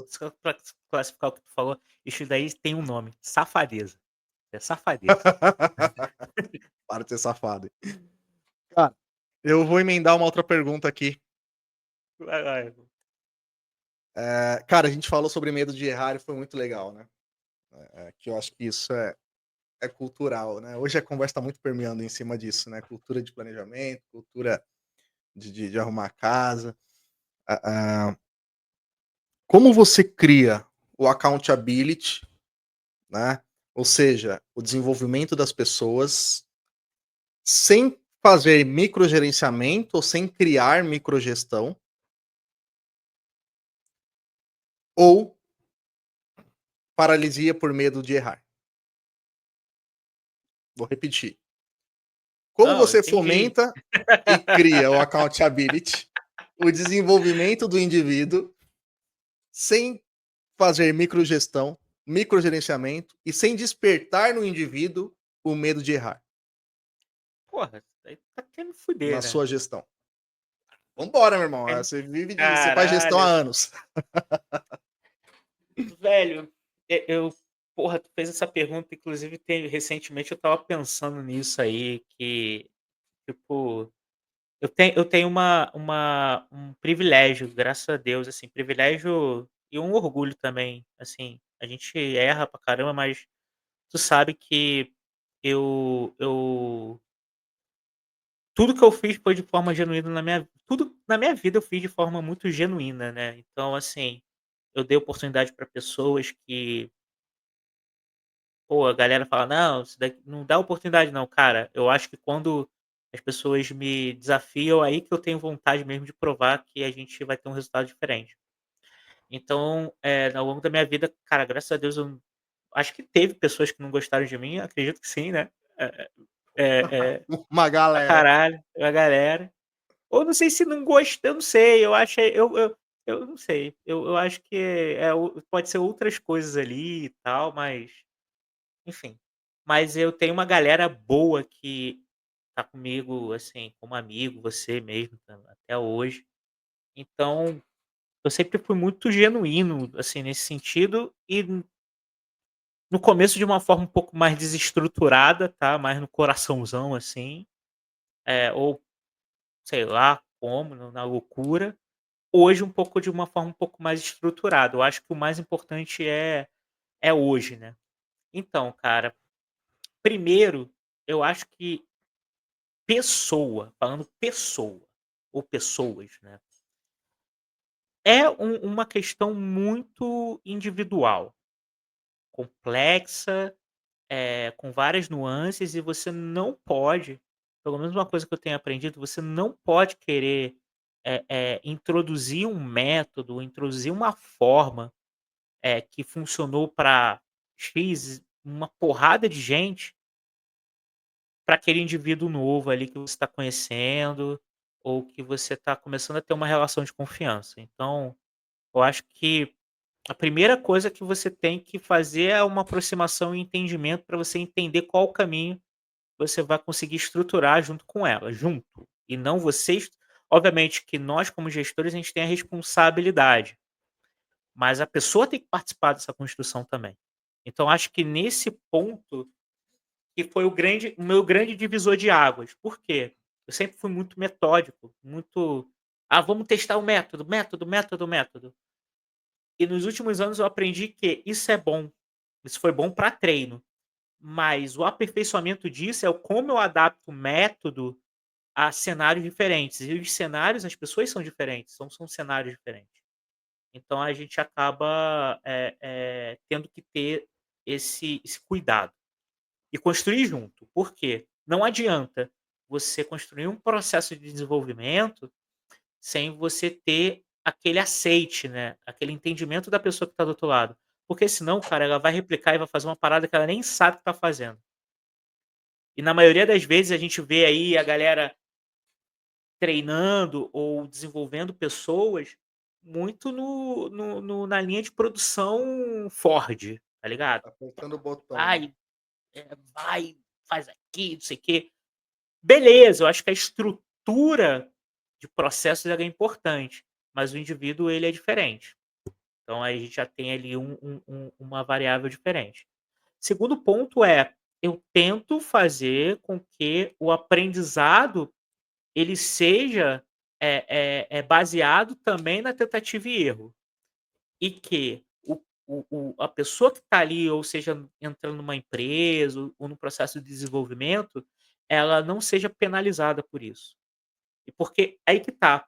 só pra classificar o que tu falou, isso daí tem um nome, safadeza. É safadeza. Para de ser safado. Cara, eu vou emendar uma outra pergunta aqui. Vai, vai. Cara, a gente falou sobre medo de errar e foi muito legal, né? Que eu acho que isso é cultural, né? Hoje a conversa está muito permeando em cima disso, né? Cultura de planejamento, cultura de arrumar a casa. Ah, ah, como você cria o accountability, né? Ou seja, o desenvolvimento das pessoas sem fazer microgerenciamento ou sem criar microgestão, ou paralisia por medo de errar. Vou repetir. Como Não, você entendi. fomenta e cria o accountability, o desenvolvimento do indivíduo, sem fazer microgestão, microgerenciamento e sem despertar no indivíduo o medo de errar Porra, isso daí tá querendo me na fuder, né. sua gestão. Vambora, meu irmão. É, Você faz gestão há caralho, anos. velho, eu porra, tu fez essa pergunta, inclusive recentemente eu estava pensando nisso aí, que, tipo, eu tenho um privilégio, graças a Deus, assim, privilégio e um orgulho também, assim, a gente erra pra caramba, mas tu sabe que eu tudo que eu fiz foi de forma genuína tudo na minha vida eu fiz de forma muito genuína, né. Então, assim, eu dei oportunidade para pessoas que, pô, a galera fala: "Não, isso daqui não dá oportunidade não", cara, eu acho que quando as pessoas me desafiam, aí que eu tenho vontade mesmo de provar que a gente vai ter um resultado diferente. Então, ao longo da minha vida, cara, graças a Deus eu acho que teve pessoas que não gostaram de mim, acredito que sim, né. Uma Pra galera. caralho, a galera. Ou não sei se não gostei, eu não sei, eu acho eu não sei, eu acho que pode ser outras coisas ali e tal, mas enfim. Mas eu tenho uma galera boa que tá comigo, assim, como amigo, você mesmo, tá, até hoje. Então, eu sempre fui muito genuíno, assim, nesse sentido e no começo de uma forma um pouco mais desestruturada, tá, mais no coraçãozão, assim, ou sei lá como, na loucura. Hoje um pouco de uma forma um pouco mais estruturada, eu acho que o mais importante é hoje, né. Então, cara, primeiro, eu acho que falando pessoa ou pessoas, né, é uma questão muito individual, complexa, com várias nuances e você não pode, pelo menos uma coisa que eu tenho aprendido, você não pode querer, introduzir um método, introduzir uma forma, que funcionou para X, uma porrada de gente, para aquele indivíduo novo ali que você está conhecendo, ou que você está começando a ter uma relação de confiança. Então, eu acho que a primeira coisa que você tem que fazer é uma aproximação e entendimento para você entender qual o caminho você vai conseguir estruturar junto com ela, junto, e não vocês. Obviamente que nós como gestores a gente tem a responsabilidade, mas a pessoa tem que participar dessa construção também. Então acho que nesse ponto que foi o meu grande divisor de águas. Por quê? Eu sempre fui muito metódico, muito: "Ah, vamos testar o método, método, método, método". E nos últimos anos eu aprendi que isso é bom, isso foi bom para treino, mas o aperfeiçoamento disso é o como eu adapto o método a cenários diferentes, e os cenários, as pessoas são diferentes, são cenários diferentes. Então a gente acaba, tendo que ter esse cuidado. E construir junto. Por quê? Não adianta você construir um processo de desenvolvimento sem você ter aquele aceite, né, aquele entendimento da pessoa que está do outro lado. Porque senão, cara, ela vai replicar e vai fazer uma parada que ela nem sabe que está fazendo. E na maioria das vezes a gente vê aí a galera treinando ou desenvolvendo pessoas muito na linha de produção Ford, tá ligado? Apertando o botão, né? Vai, vai, faz aqui, não sei o quê. Beleza, eu acho que a estrutura de processos ela é importante, mas o indivíduo ele é diferente. Então aí a gente já tem ali uma variável diferente. Segundo ponto eu tento fazer com que o aprendizado ele seja, baseado também na tentativa e erro. E que a pessoa que está ali, ou seja, entrando numa empresa ou no processo de desenvolvimento, ela não seja penalizada por isso. E porque aí que tá,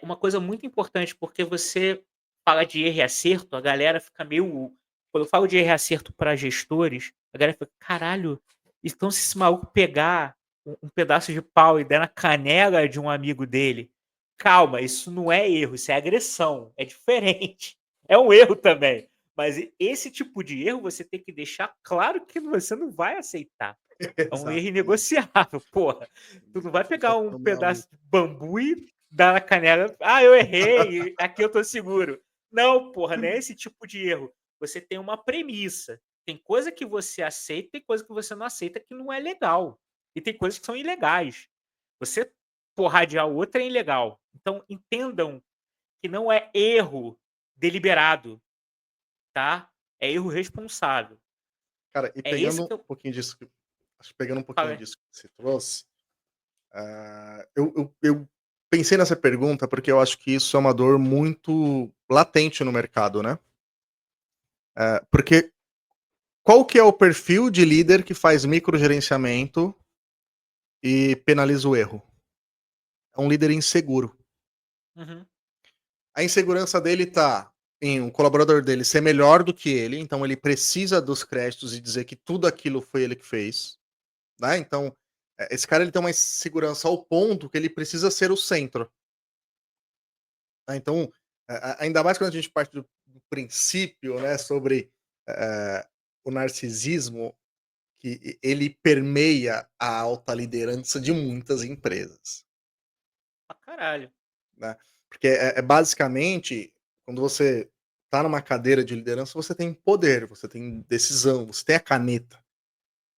uma coisa muito importante, porque você fala de erro e acerto, a galera fica meio, quando eu falo de erro e acerto para gestores, a galera fica: "Caralho, então se esse maluco pegar um pedaço de pau e der na canela de um amigo dele", calma, isso não é erro, isso é agressão, é diferente. É um erro também, mas esse tipo de erro você tem que deixar claro que você não vai aceitar. É um erro Exato, exato. inegociável, porra. Tu não vai pegar um Botão meu amigo. pedaço de bambu e dar na canela: "Ah, eu errei, aqui eu tô seguro". Não, porra, não é esse tipo de erro. Você tem uma premissa. Tem coisa que você aceita, tem coisa que você não aceita que não é legal. E tem coisas que são ilegais. Você porradear o outro é ilegal. Então entendam que não é erro deliberado, tá? É erro responsável. Cara, e É esse pegando um que eu pouquinho disso que acho que pegando um pouquinho falei. disso que você trouxe, eu pensei nessa pergunta, porque eu acho que isso é uma dor muito latente no mercado, né. Porque qual que é o perfil de líder que faz microgerenciamento e penaliza o erro? É um líder inseguro. Uhum. A insegurança dele tá em um colaborador dele ser melhor do que ele, então ele precisa dos créditos e dizer que tudo aquilo foi ele que fez, né, então, esse cara ele tem uma insegurança ao ponto que ele precisa ser o centro, né, então, ainda mais quando a gente parte do princípio, né, sobre, eh, o narcisismo, que ele permeia a alta liderança de muitas empresas, Pra caralho. né, porque é basicamente, quando você tá numa cadeira de liderança, você tem poder, você tem decisão, você tem a caneta,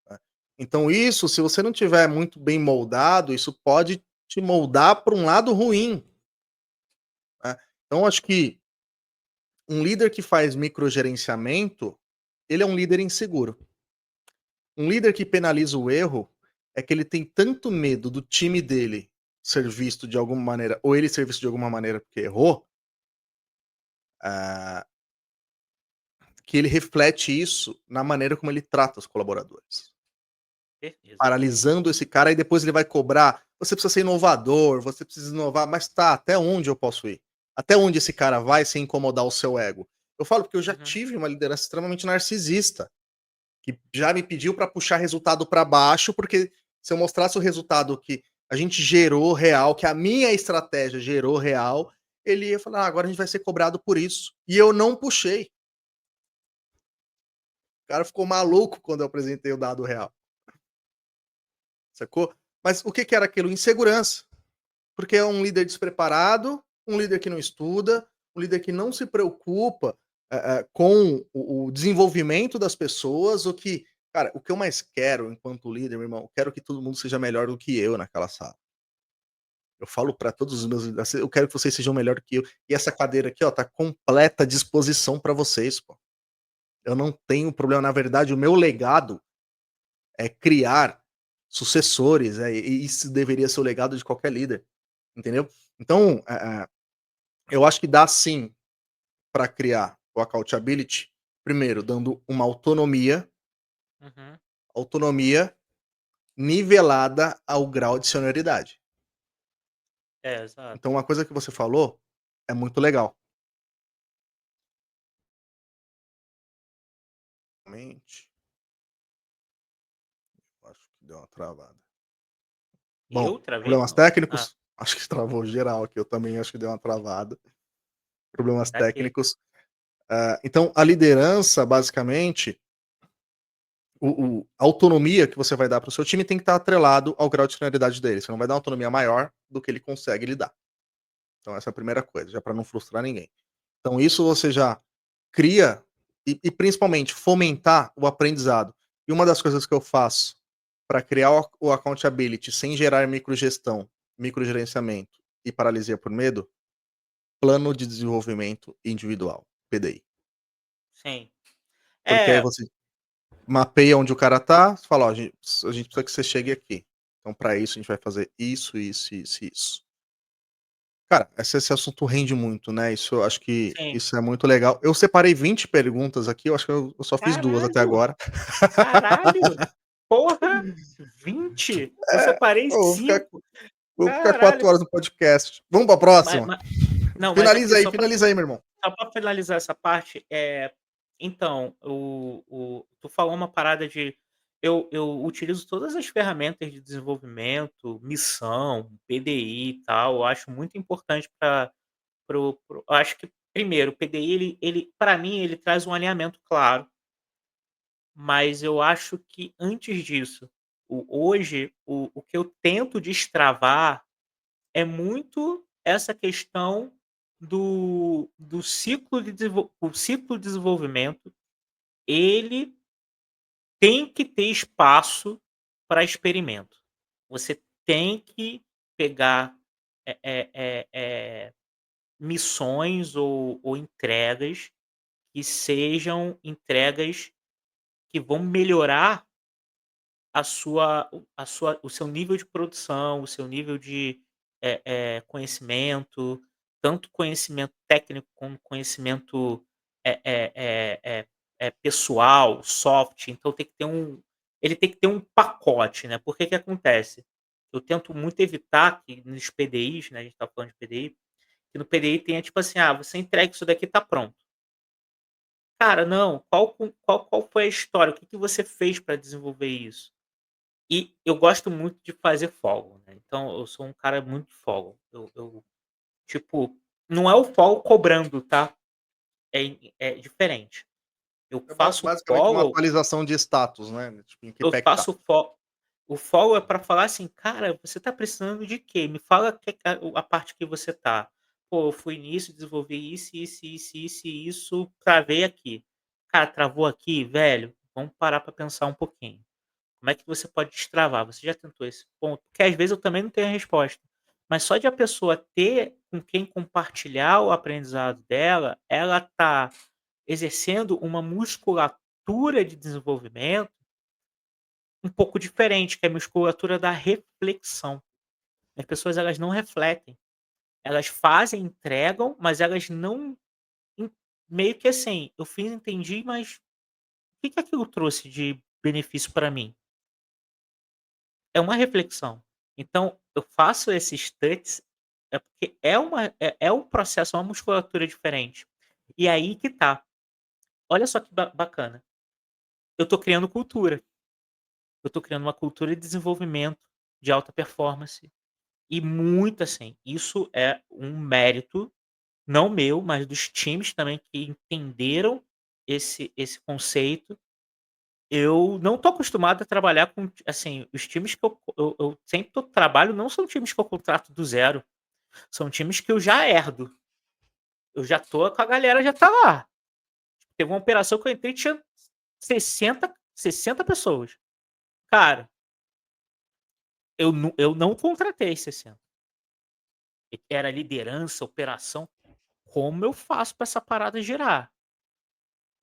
né. Então isso, se você não tiver muito bem moldado, isso pode te moldar para um lado ruim, né. Então acho que um líder que faz microgerenciamento, ele é um líder inseguro. Um líder que penaliza o erro, é que ele tem tanto medo do time dele ser visto de alguma maneira, ou ele ser visto de alguma maneira porque errou, ah, que ele reflete isso na maneira como ele trata os colaboradores. Exatamente. Paralisando esse cara e depois ele vai cobrar: "Você precisa ser inovador, você precisa inovar", mas tá, até onde eu posso ir? Até onde esse cara vai sem incomodar o seu ego? Eu falo porque eu já Uhum. tive uma liderança extremamente narcisista, que já me pediu para puxar resultado para baixo, porque se eu mostrasse o resultado que a gente gerou real, que a minha estratégia gerou real, ele ia falar: "Ah, agora a gente vai ser cobrado por isso". E eu não puxei. O cara ficou maluco quando eu apresentei o dado real, sacou? Mas o que que era aquilo? Insegurança. Porque é um líder despreparado, um líder que não estuda, um líder que não se preocupa, com o desenvolvimento das pessoas, o que cara, o que eu mais quero enquanto líder, meu irmão, eu quero que todo mundo seja melhor do que eu naquela sala. Eu falo para todos os meus líderes, eu quero que vocês sejam melhor do que eu, e essa cadeira aqui, ó, tá completa disposição para vocês, pô. Eu não tenho problema, na verdade o meu legado é criar sucessores, e isso deveria ser o legado de qualquer líder, entendeu? Então, eu acho que dá sim para criar o accountability, primeiro dando uma Uhum. autonomia nivelada ao grau de senioridade. É, exato. Então uma coisa que você falou é muito legal. Realmente, acho que deu uma travada. Bom, Eu travei? problemas Não. Ah, técnicos, acho que travou geral aqui, eu também acho que deu uma travada. Problemas tá aqui. técnicos. Então a liderança basicamente, a autonomia que você vai dar para o seu time tem que estar atrelado ao grau de senioridade dele, você não vai dar uma autonomia maior do que ele consegue lidar. Então essa é a primeira coisa, já para não frustrar ninguém. Então isso você já cria e principalmente fomentar o aprendizado. E uma das coisas que eu faço para criar o accountability sem gerar microgestão, microgerenciamento e paralisia por medo, plano de desenvolvimento individual, PDI. Sim. Porque aí É, você mapeia onde o cara tá, você fala: "Ó, a gente precisa que você chegue aqui. Então para isso a gente vai fazer isso, isso, isso e isso". Cara, esse assunto rende muito, né, isso eu acho que sim. isso é muito legal. Eu separei 20 perguntas aqui, eu acho que eu só fiz 2 até Caralho! agora. Caralho! Porra! 20. Eu É, separei pô, cinco. vou ficar 4 Caralho! horas no podcast. Vamos pra Ma próxima? ma não, mas aqui Finaliza aí, meu irmão. só pra finalizar essa parte, então, tu falou uma parada de eu utilizo todas as ferramentas de desenvolvimento, missão, PDI e tal, eu acho muito importante para eu acho que primeiro o PDI ele para mim ele traz um alinhamento claro, mas eu acho que antes disso, hoje o que eu tento destravar é muito essa questão do ciclo o ciclo de desenvolvimento, ele tem que ter espaço para experimento. Você tem que pegar, missões ou entregas que sejam entregas que vão melhorar o seu nível de produção, o seu nível de, conhecimento, tanto conhecimento técnico como conhecimento, pessoal, soft, então tem que ter ele tem que ter um pacote, né, porque que acontece? Eu tento muito evitar que nos PDIs, né, a gente tá falando de PDI, que no PDI tenha tipo assim: "Ah, você entrega isso daqui, tá pronto". Cara, não, qual foi a história? O que que você fez para desenvolver isso? E eu gosto muito de fazer follow, né, então eu sou um cara muito de follow. Tipo, não é o follow cobrando, tá, é diferente. Eu É faço basicamente uma follow atualização de status, né, tipo, em que eu pé que tá. faço fo o follow é para falar assim: "Cara, você tá precisando de quê? Me fala que a parte que você tá". "Pô, eu fui nisso, desenvolvi isso, isso, isso, isso e isso, travei aqui". "Cara, travou aqui? Velho, vamos parar para pensar um pouquinho". Como é que você pode destravar? Você já tentou esse ponto? Porque às vezes eu também não tenho a resposta, mas só de a pessoa ter com quem compartilhar o aprendizado dela, ela tá exercendo uma musculatura de desenvolvimento um pouco diferente, que é a musculatura da reflexão. As pessoas elas não refletem, elas fazem, entregam, mas elas não en meio que assim, eu fiz, entendi, mas o que que aquilo trouxe de benefício para mim? É uma reflexão. Então, eu faço esses touches, é porque é um processo, é uma musculatura diferente. E aí que tá, olha só que bacana, eu tô criando cultura, eu tô criando uma cultura de desenvolvimento, de alta performance, e muito assim, isso é um mérito, não meu, mas dos times também que entenderam esse conceito. Eu não tô acostumado a trabalhar com assim, os times que eu sempre trabalho não são times que eu contrato do zero, são times que eu já herdo. Eu já tô com a galera já tá lá. Teve uma operação que eu entrei tinha 60 pessoas. Cara, eu não contratei 60. Era liderança, operação. Como eu faço pra essa parada girar?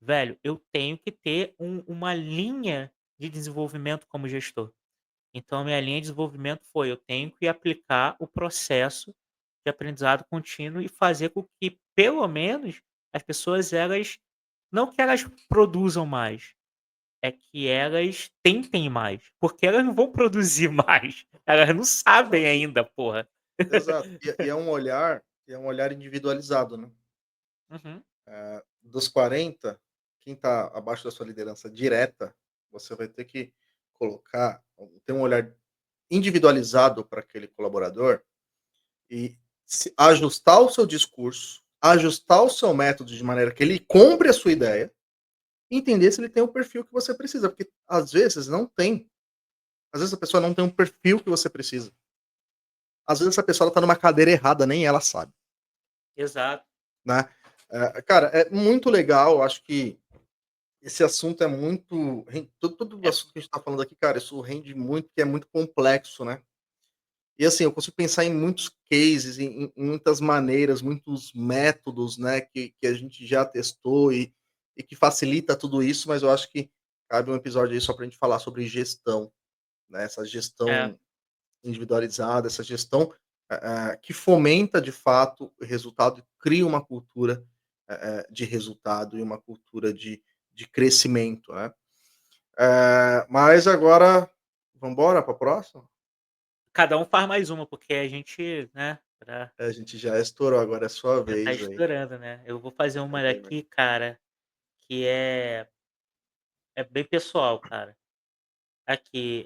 Velho, eu tenho que ter uma linha de desenvolvimento como gestor. Então a minha linha de desenvolvimento foi: eu tenho que aplicar o processo de aprendizado contínuo e fazer com que, pelo menos, as pessoas elas não que elas produzam mais, é que elas tentem mais, porque elas não vão produzir mais, elas não sabem ainda, porra. Exato. E é um olhar individualizado, né. Uhum. Dos 40, quem está abaixo da sua liderança direta, você vai ter que colocar ter um olhar individualizado para aquele colaborador e ajustar o seu discurso, ajustar o seu método de maneira que ele compre a sua ideia, e entender se ele tem o perfil que você precisa, porque às vezes não tem. Às vezes a pessoa não tem um perfil que você precisa. Às vezes essa pessoa está numa cadeira errada, nem ela sabe, Exato. né. Cara, é muito legal, eu acho que esse assunto é muito todo o É, assunto que a gente está falando aqui, cara, isso rende muito, porque é muito complexo, né. E assim, eu consigo pensar em muitos cases, em muitas maneiras, muitos métodos, né, que a gente já testou e que facilita tudo isso, mas eu acho que cabe um episódio aí só pra gente falar sobre gestão, né, essa é, gestão individualizada, essa gestão, que fomenta de fato o resultado e cria uma cultura, de resultado e uma cultura de crescimento, né. Mas agora vamos embora para a próxima? cada um faz mais uma, porque a gente, né, A gente já estourou, agora é sua já tá vez aí. estourando, né. Eu vou fazer uma Manda aí, vai. daqui, cara, que é bem pessoal, cara. Aqui,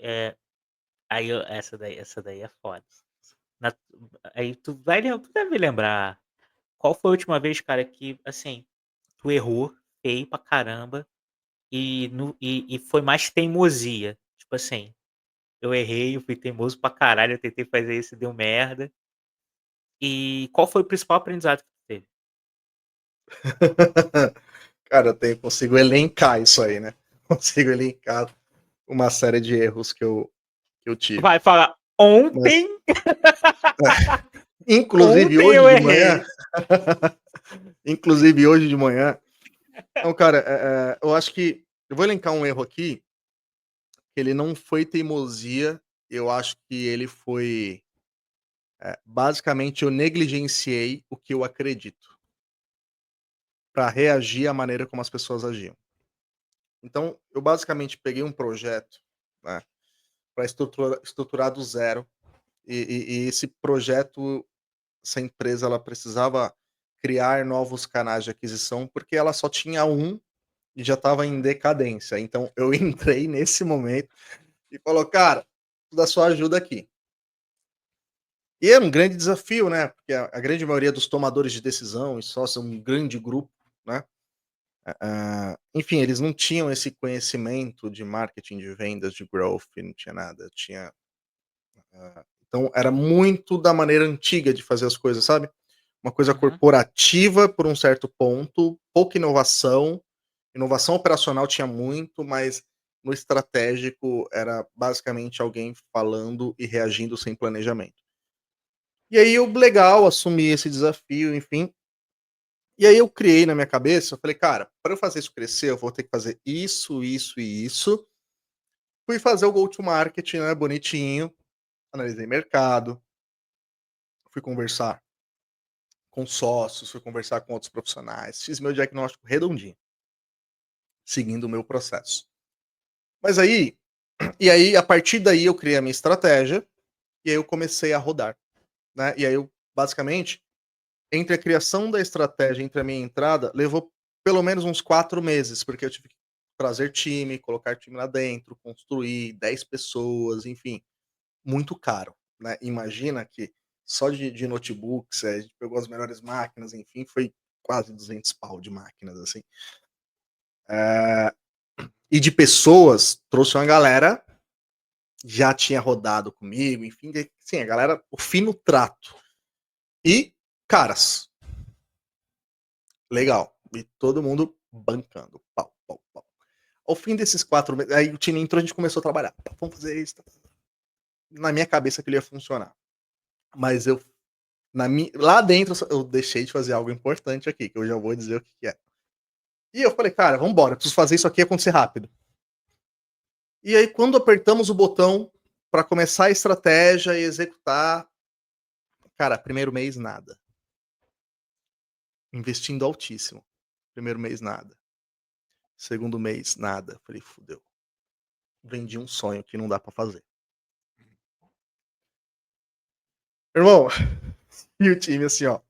aí eu essa daí é foda. Na aí tu deve lembrar, qual foi a última vez, cara, que, assim, tu errou feio pra caramba e foi mais teimosia? Tipo assim, eu errei, eu fui teimoso pra caralho, eu tentei fazer isso e deu merda. E qual foi o principal aprendizado que tu teve? Cara, consigo elencar isso aí, né. Consigo elencar uma série de erros que eu tive. Vai falar: Mas, "Ontem, inclusive ontem hoje eu de manhã errei". inclusive hoje de manhã não, cara, eu acho que eu vou elencar um erro aqui, que ele não foi teimosia, eu acho que ele foi, basicamente eu negligenciei o que eu acredito, para reagir à maneira como as pessoas agiam. Então, eu basicamente peguei um projeto, né, para estruturar do zero, e esse projeto, essa empresa ela precisava criar novos canais de aquisição, porque ela só tinha um e já estava em decadência. Então eu entrei nesse momento e falou: "Cara, preciso da sua ajuda aqui". E era um grande desafio, né, porque a grande maioria dos tomadores de decisão e sócios é um grande grupo, né, enfim, eles não tinham esse conhecimento de marketing, de vendas, de growth, não tinha nada, tinha então era muito da maneira antiga de fazer as coisas, sabe. Uma coisa Uhum. corporativa por um certo ponto, pouca inovação, inovação operacional tinha muito, mas no estratégico era basicamente alguém falando e reagindo sem planejamento. E aí eu, legal, assumi esse desafio, enfim. E aí eu criei na minha cabeça, eu falei, cara, para eu fazer isso crescer, eu vou ter que fazer isso, isso e isso. Fui fazer o go-to-market, né, bonitinho, analisei mercado, fui conversar com sócios, fui conversar com outros profissionais, fiz meu diagnóstico redondinho, seguindo o meu processo. Mas aí, e aí a partir daí eu criei a minha estratégia e aí eu comecei a rodar, né? E aí eu basicamente entre a criação da estratégia, entre a minha entrada, levou pelo menos uns 4 meses, porque eu tive que trazer time, colocar time lá dentro, construir 10 pessoas, enfim, muito caro, né? Imagina que só de notebooks, a gente pegou as melhores máquinas, enfim, foi quase 200 pau de máquinas, assim. E de pessoas, trouxe uma galera, já tinha rodado comigo, enfim, sim, a galera, o fino trato. E caras, legal. E todo mundo bancando. Pau, pau, pau. Ao fim desses 4 meses, aí o time entrou, a gente começou a trabalhar. Vamos fazer isso. Na minha cabeça aquilo ia funcionar. Mas eu, lá dentro, eu deixei de fazer algo importante aqui, que eu já vou dizer o que é. E eu falei, cara, vambora, preciso fazer isso aqui acontecer rápido. E aí, quando apertamos o botão para começar a estratégia e executar, cara, primeiro mês nada. Investindo altíssimo. Primeiro mês nada. Segundo mês nada. Falei, fudeu. Vendi um sonho que não dá para fazer. Irmão, e o time assim, ó.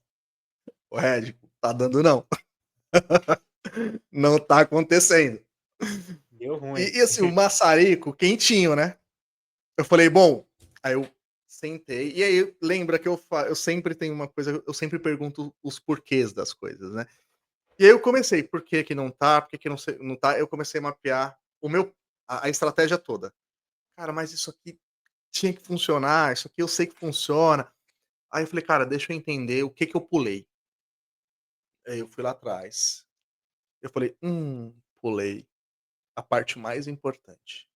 O Red, tá dando não. Não tá acontecendo. Deu ruim. E assim, o maçarico quentinho, né? Eu falei, bom, aí eu sentei, e aí lembra que eu sempre tenho uma coisa, eu sempre pergunto os porquês das coisas, né? E aí eu comecei, por que que não tá, por que que não tá, eu comecei a mapear a estratégia toda. Cara, mas isso aqui tinha que funcionar, isso aqui eu sei que funciona. Aí eu falei, cara, deixa eu entender o que que eu pulei. Aí eu fui lá atrás, eu falei, pulei a parte mais importante,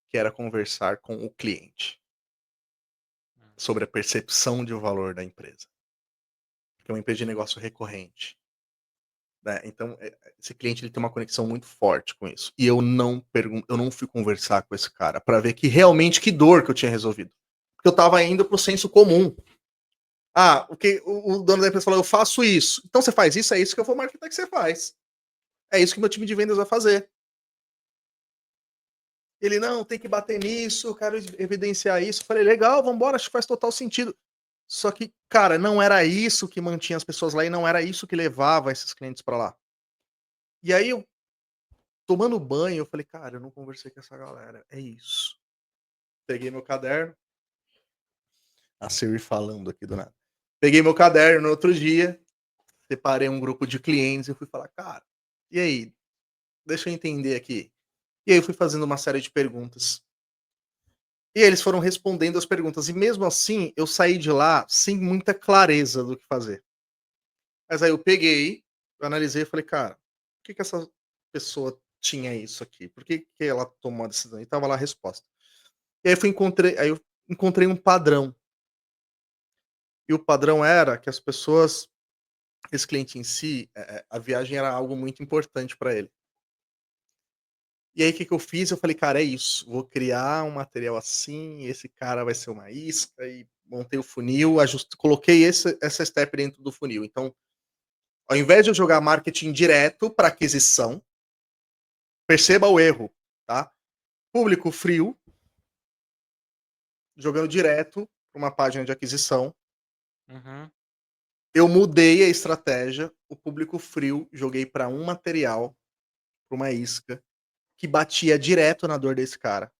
que era conversar com o cliente sobre a percepção de valor da empresa. Porque é uma empresa de negócio recorrente. Né? Então, esse cliente ele tem uma conexão muito forte com isso. E eu não fui conversar com esse cara para ver que dor que eu tinha resolvido. Porque eu estava indo pro senso comum. Ah, o dono da empresa falou, eu faço isso. Então você faz isso, é isso que eu vou marketar que você faz. É isso que meu time de vendas vai fazer. Ele, não, tem que bater nisso, eu quero evidenciar isso. Eu falei, legal, vamos embora, acho que faz total sentido. Só que, cara, não era isso que mantinha as pessoas lá e não era isso que levava esses clientes para lá. E aí, eu, tomando banho, eu falei, cara, eu não conversei com essa galera, é isso. Peguei meu caderno, a Siri falando aqui do nada. Peguei meu caderno no outro dia, separei um grupo de clientes e fui falar, cara, e aí, deixa eu entender aqui. E aí eu fui fazendo uma série de perguntas. E eles foram respondendo as perguntas. E mesmo assim, eu saí de lá sem muita clareza do que fazer. Mas aí eu peguei, eu analisei e falei, cara, por que essa pessoa tinha isso aqui? Por que ela tomou a decisão? E tava lá a resposta. E aí eu encontrei um padrão. E o padrão era que as pessoas, esse cliente em si, a viagem era algo muito importante para ele. E aí o que que eu fiz? Eu falei: "Cara, é isso, vou criar um material assim, esse cara vai ser uma isca", e montei o funil, coloquei essa step dentro do funil. Então, ao invés de eu jogar marketing direto para aquisição, perceba o erro, tá? Público frio, jogando direto para uma página de aquisição. Uhum. Eu mudei a estratégia, o público frio, joguei para um material, para uma isca, que batia direto na dor desse cara.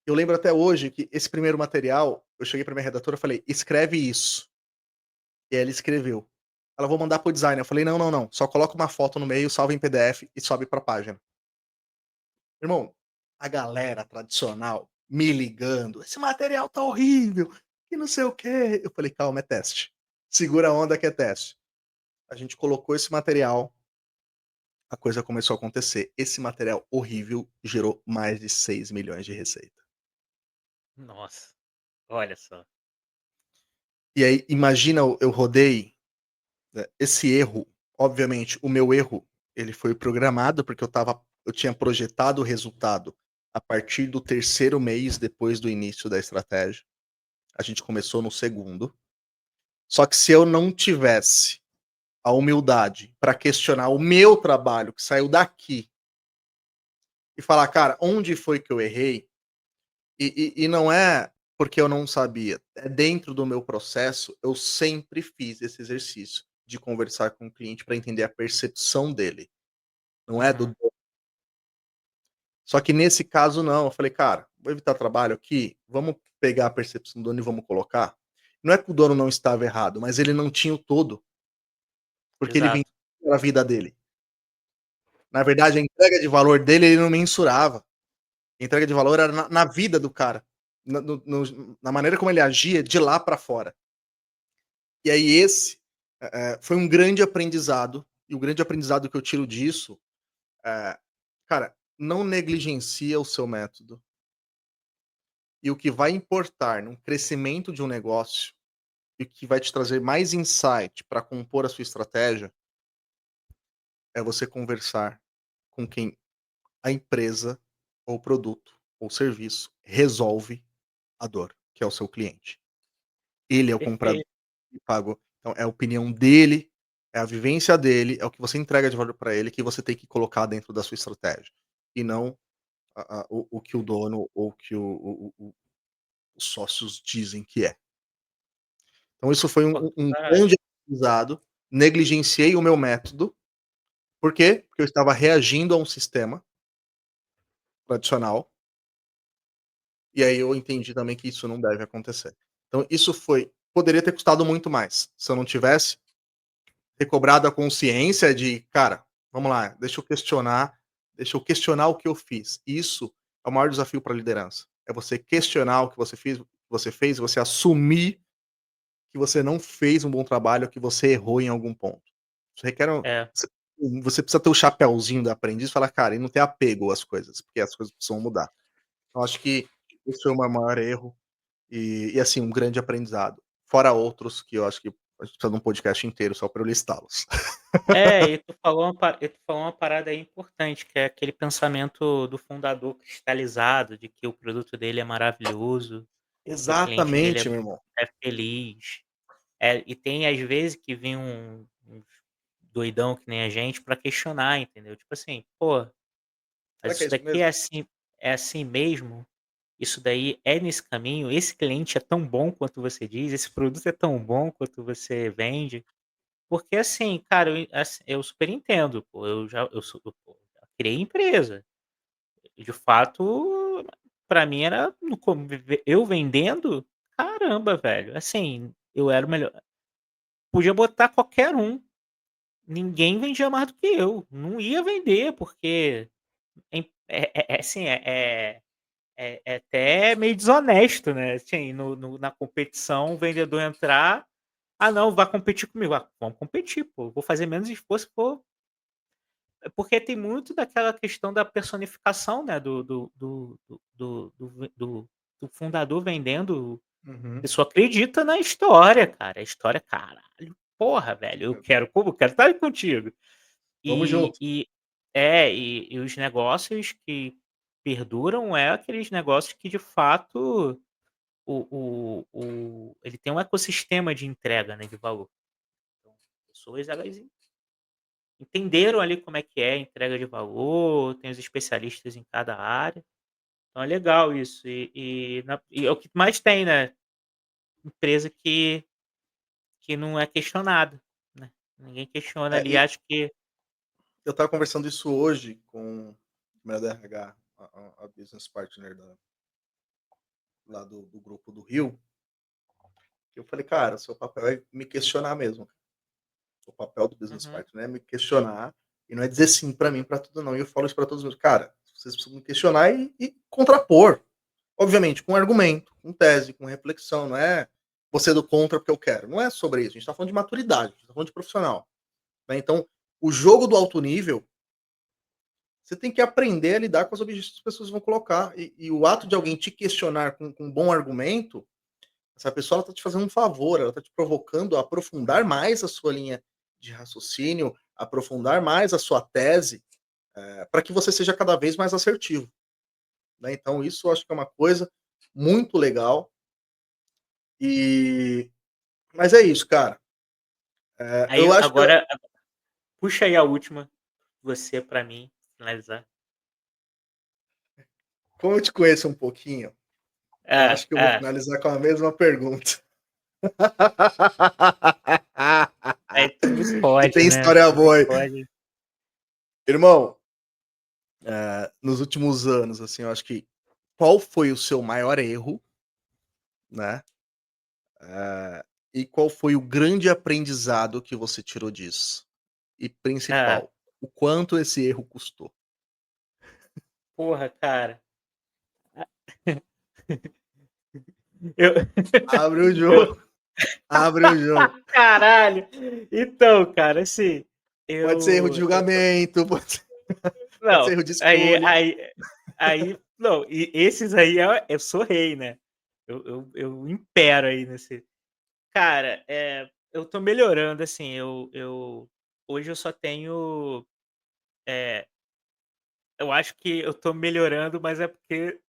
Eu lembro até hoje que esse primeiro material, eu cheguei pra minha redatora e falei: "Escreve isso". E aí ela escreveu. Ela: "Vou mandar para o designer". Eu falei: "Não, não, não, só coloca uma foto no meio, salva em PDF e sobe pra página". Irmão, a galera tradicional me ligando: "Esse material tá horrível, que não sei o quê". Eu falei: "Calma, é teste. Segura a onda que é teste". A gente colocou esse material, a coisa começou a acontecer. Esse material horrível gerou mais de 6 milhões de receita. Nossa, olha só. E aí, imagina, eu rodei, né, esse erro, obviamente, o meu erro, ele foi programado, porque eu tinha projetado o resultado a partir do terceiro mês depois do início da estratégia. A gente começou no segundo. Só que se eu não tivesse a humildade para questionar o meu trabalho que saiu daqui e falar, cara, onde foi que eu errei? E não é porque eu não sabia, é dentro do meu processo, eu sempre fiz esse exercício de conversar com o cliente para entender a percepção dele, não é do Uhum, dono. Só que nesse caso não, eu falei: "Cara, vou evitar trabalho aqui, vamos pegar a percepção do dono e vamos colocar". Não é que o dono não estava errado, mas ele não tinha o todo, porque ele vendia exato. a vida dele. Na verdade, a entrega de valor dele, ele não mensurava. A entrega de valor era na vida do cara, na maneira como ele agia de lá para fora. E aí esse, foi um grande aprendizado, e o grande aprendizado que eu tiro disso, é, cara, não negligencia o seu método, e o que vai importar no crescimento de um negócio, e o que vai te trazer mais insight para compor a sua estratégia, é você conversar com quem a empresa, ou produto, ou serviço resolve a dor, que é o seu cliente. Ele é o comprador Perfeito. que pagou. Então é a opinião dele, é a vivência dele, é o que você entrega de valor para ele que você tem que colocar dentro da sua estratégia. E não o que o dono ou que os sócios dizem que é. Então isso foi Pô, um sacanagem. grande aprendizado. Negligenciei o meu método. Por quê? Porque eu estava reagindo a um sistema tradicional. E aí eu entendi também que isso não deve acontecer. Então isso poderia ter custado muito mais, se eu não tivesse recobrado a consciência de: "Cara, vamos lá, deixa eu questionar o que eu fiz". Isso é o maior desafio para a liderança, é você questionar o que você fez, você assumir que você não fez um bom trabalho, que você errou em algum ponto. Isso requer É. você precisa ter o chapéuzinho do aprendiz e falar: "Cara", e não ter apego às coisas, porque as coisas precisam mudar. Eu acho que esse foi o meu maior erro. E assim, um grande aprendizado. Fora outros que eu acho que a gente precisa de um podcast inteiro só para eu listá-los. É, e tu falou uma parada aí importante, que é aquele pensamento do fundador cristalizado, de que o produto dele é maravilhoso, que o cliente dele Exatamente, meu irmão. é feliz. E tem às vezes que vem uns doidão que nem a gente pra questionar, entendeu. Tipo assim: "Pô, mas Será que é isso isso daqui mesmo? é assim mesmo? Isso daí é nesse caminho? Esse cliente é tão bom quanto você diz? Esse produto é tão bom quanto você vende?" Porque assim, cara, eu super entendo, pô, eu pô, já criei empresa. De fato, pra mim era no come eu vendendo, caramba, velho, assim, eu era o melhor, podia botar qualquer um, ninguém vendia mais do que eu, não ia vender, porque assim, é até meio desonesto, né, assim, na competição o vendedor entrar: "Ah não, vai competir comigo", "Ah, vamos competir pô, vou fazer menos esforço, vou". É porque tem muito daquela questão da personificação, né, do fundador vendendo, a Uhum. pessoa acredita na história, cara, a história, caralho, porra, velho, eu quero estar contigo. Vamos E junto. e e os negócios que perduram é aqueles negócios que de fato ele tem um ecossistema de entrega, né, de valor. Então, as pessoas elas entenderam ali como é que é a entrega de valor, tem os especialistas em cada área, então é legal isso. E é o que mais tem, né, empresa que não é questionada, né, ninguém questiona ali, E acho que eu estava conversando isso hoje com o meu RH, a business partner lá do grupo do Rio, que eu falei: "Cara, seu papel é me questionar mesmo. O papel do business uhum, partner é me questionar, e não é dizer sim para mim, para tudo não". E eu falo isso para todos meus: "Cara, vocês precisam me questionar e contrapor". Obviamente, com argumento, com tese, com reflexão, não é você do contra porque eu quero. Não é sobre isso. A gente está falando de maturidade, a gente tá falando de profissional. Né? Então, o jogo do alto nível você tem que aprender a lidar com as objeções que as pessoas vão colocar. E o ato de alguém te questionar com um bom argumento, essa pessoa está te fazendo um favor, ela está te provocando a aprofundar mais a sua linha de raciocínio, aprofundar mais a sua tese, para que você seja cada vez mais assertivo. Né? Então, isso eu acho que é uma coisa muito legal. E... Mas é isso, cara. Aí Eu acho que agora puxa aí a última, você pra mim finalizar. como eu te conheço um pouquinho, eu É, acho que eu vou é. finalizar com a mesma pergunta. Aí tudo Que pode, tem né, história tudo boa aí. pode. Irmão, nos últimos anos, assim, eu acho que qual foi o seu maior erro, né? E qual foi o grande aprendizado que você tirou disso? E É. principal, o quanto esse erro custou? Porra, cara. Eu Abre o eu jogo, abre o jogo. caralho! Então, cara, assim, Pode ser erro de eu tô julgamento, pode ser não, erro de escolha. aí não, e esses aí eu sou rei, né. Eu impero aí nesse cara, eu tô melhorando, assim, eu hoje eu só tenho, eh, eu acho que eu tô melhorando, mas é porque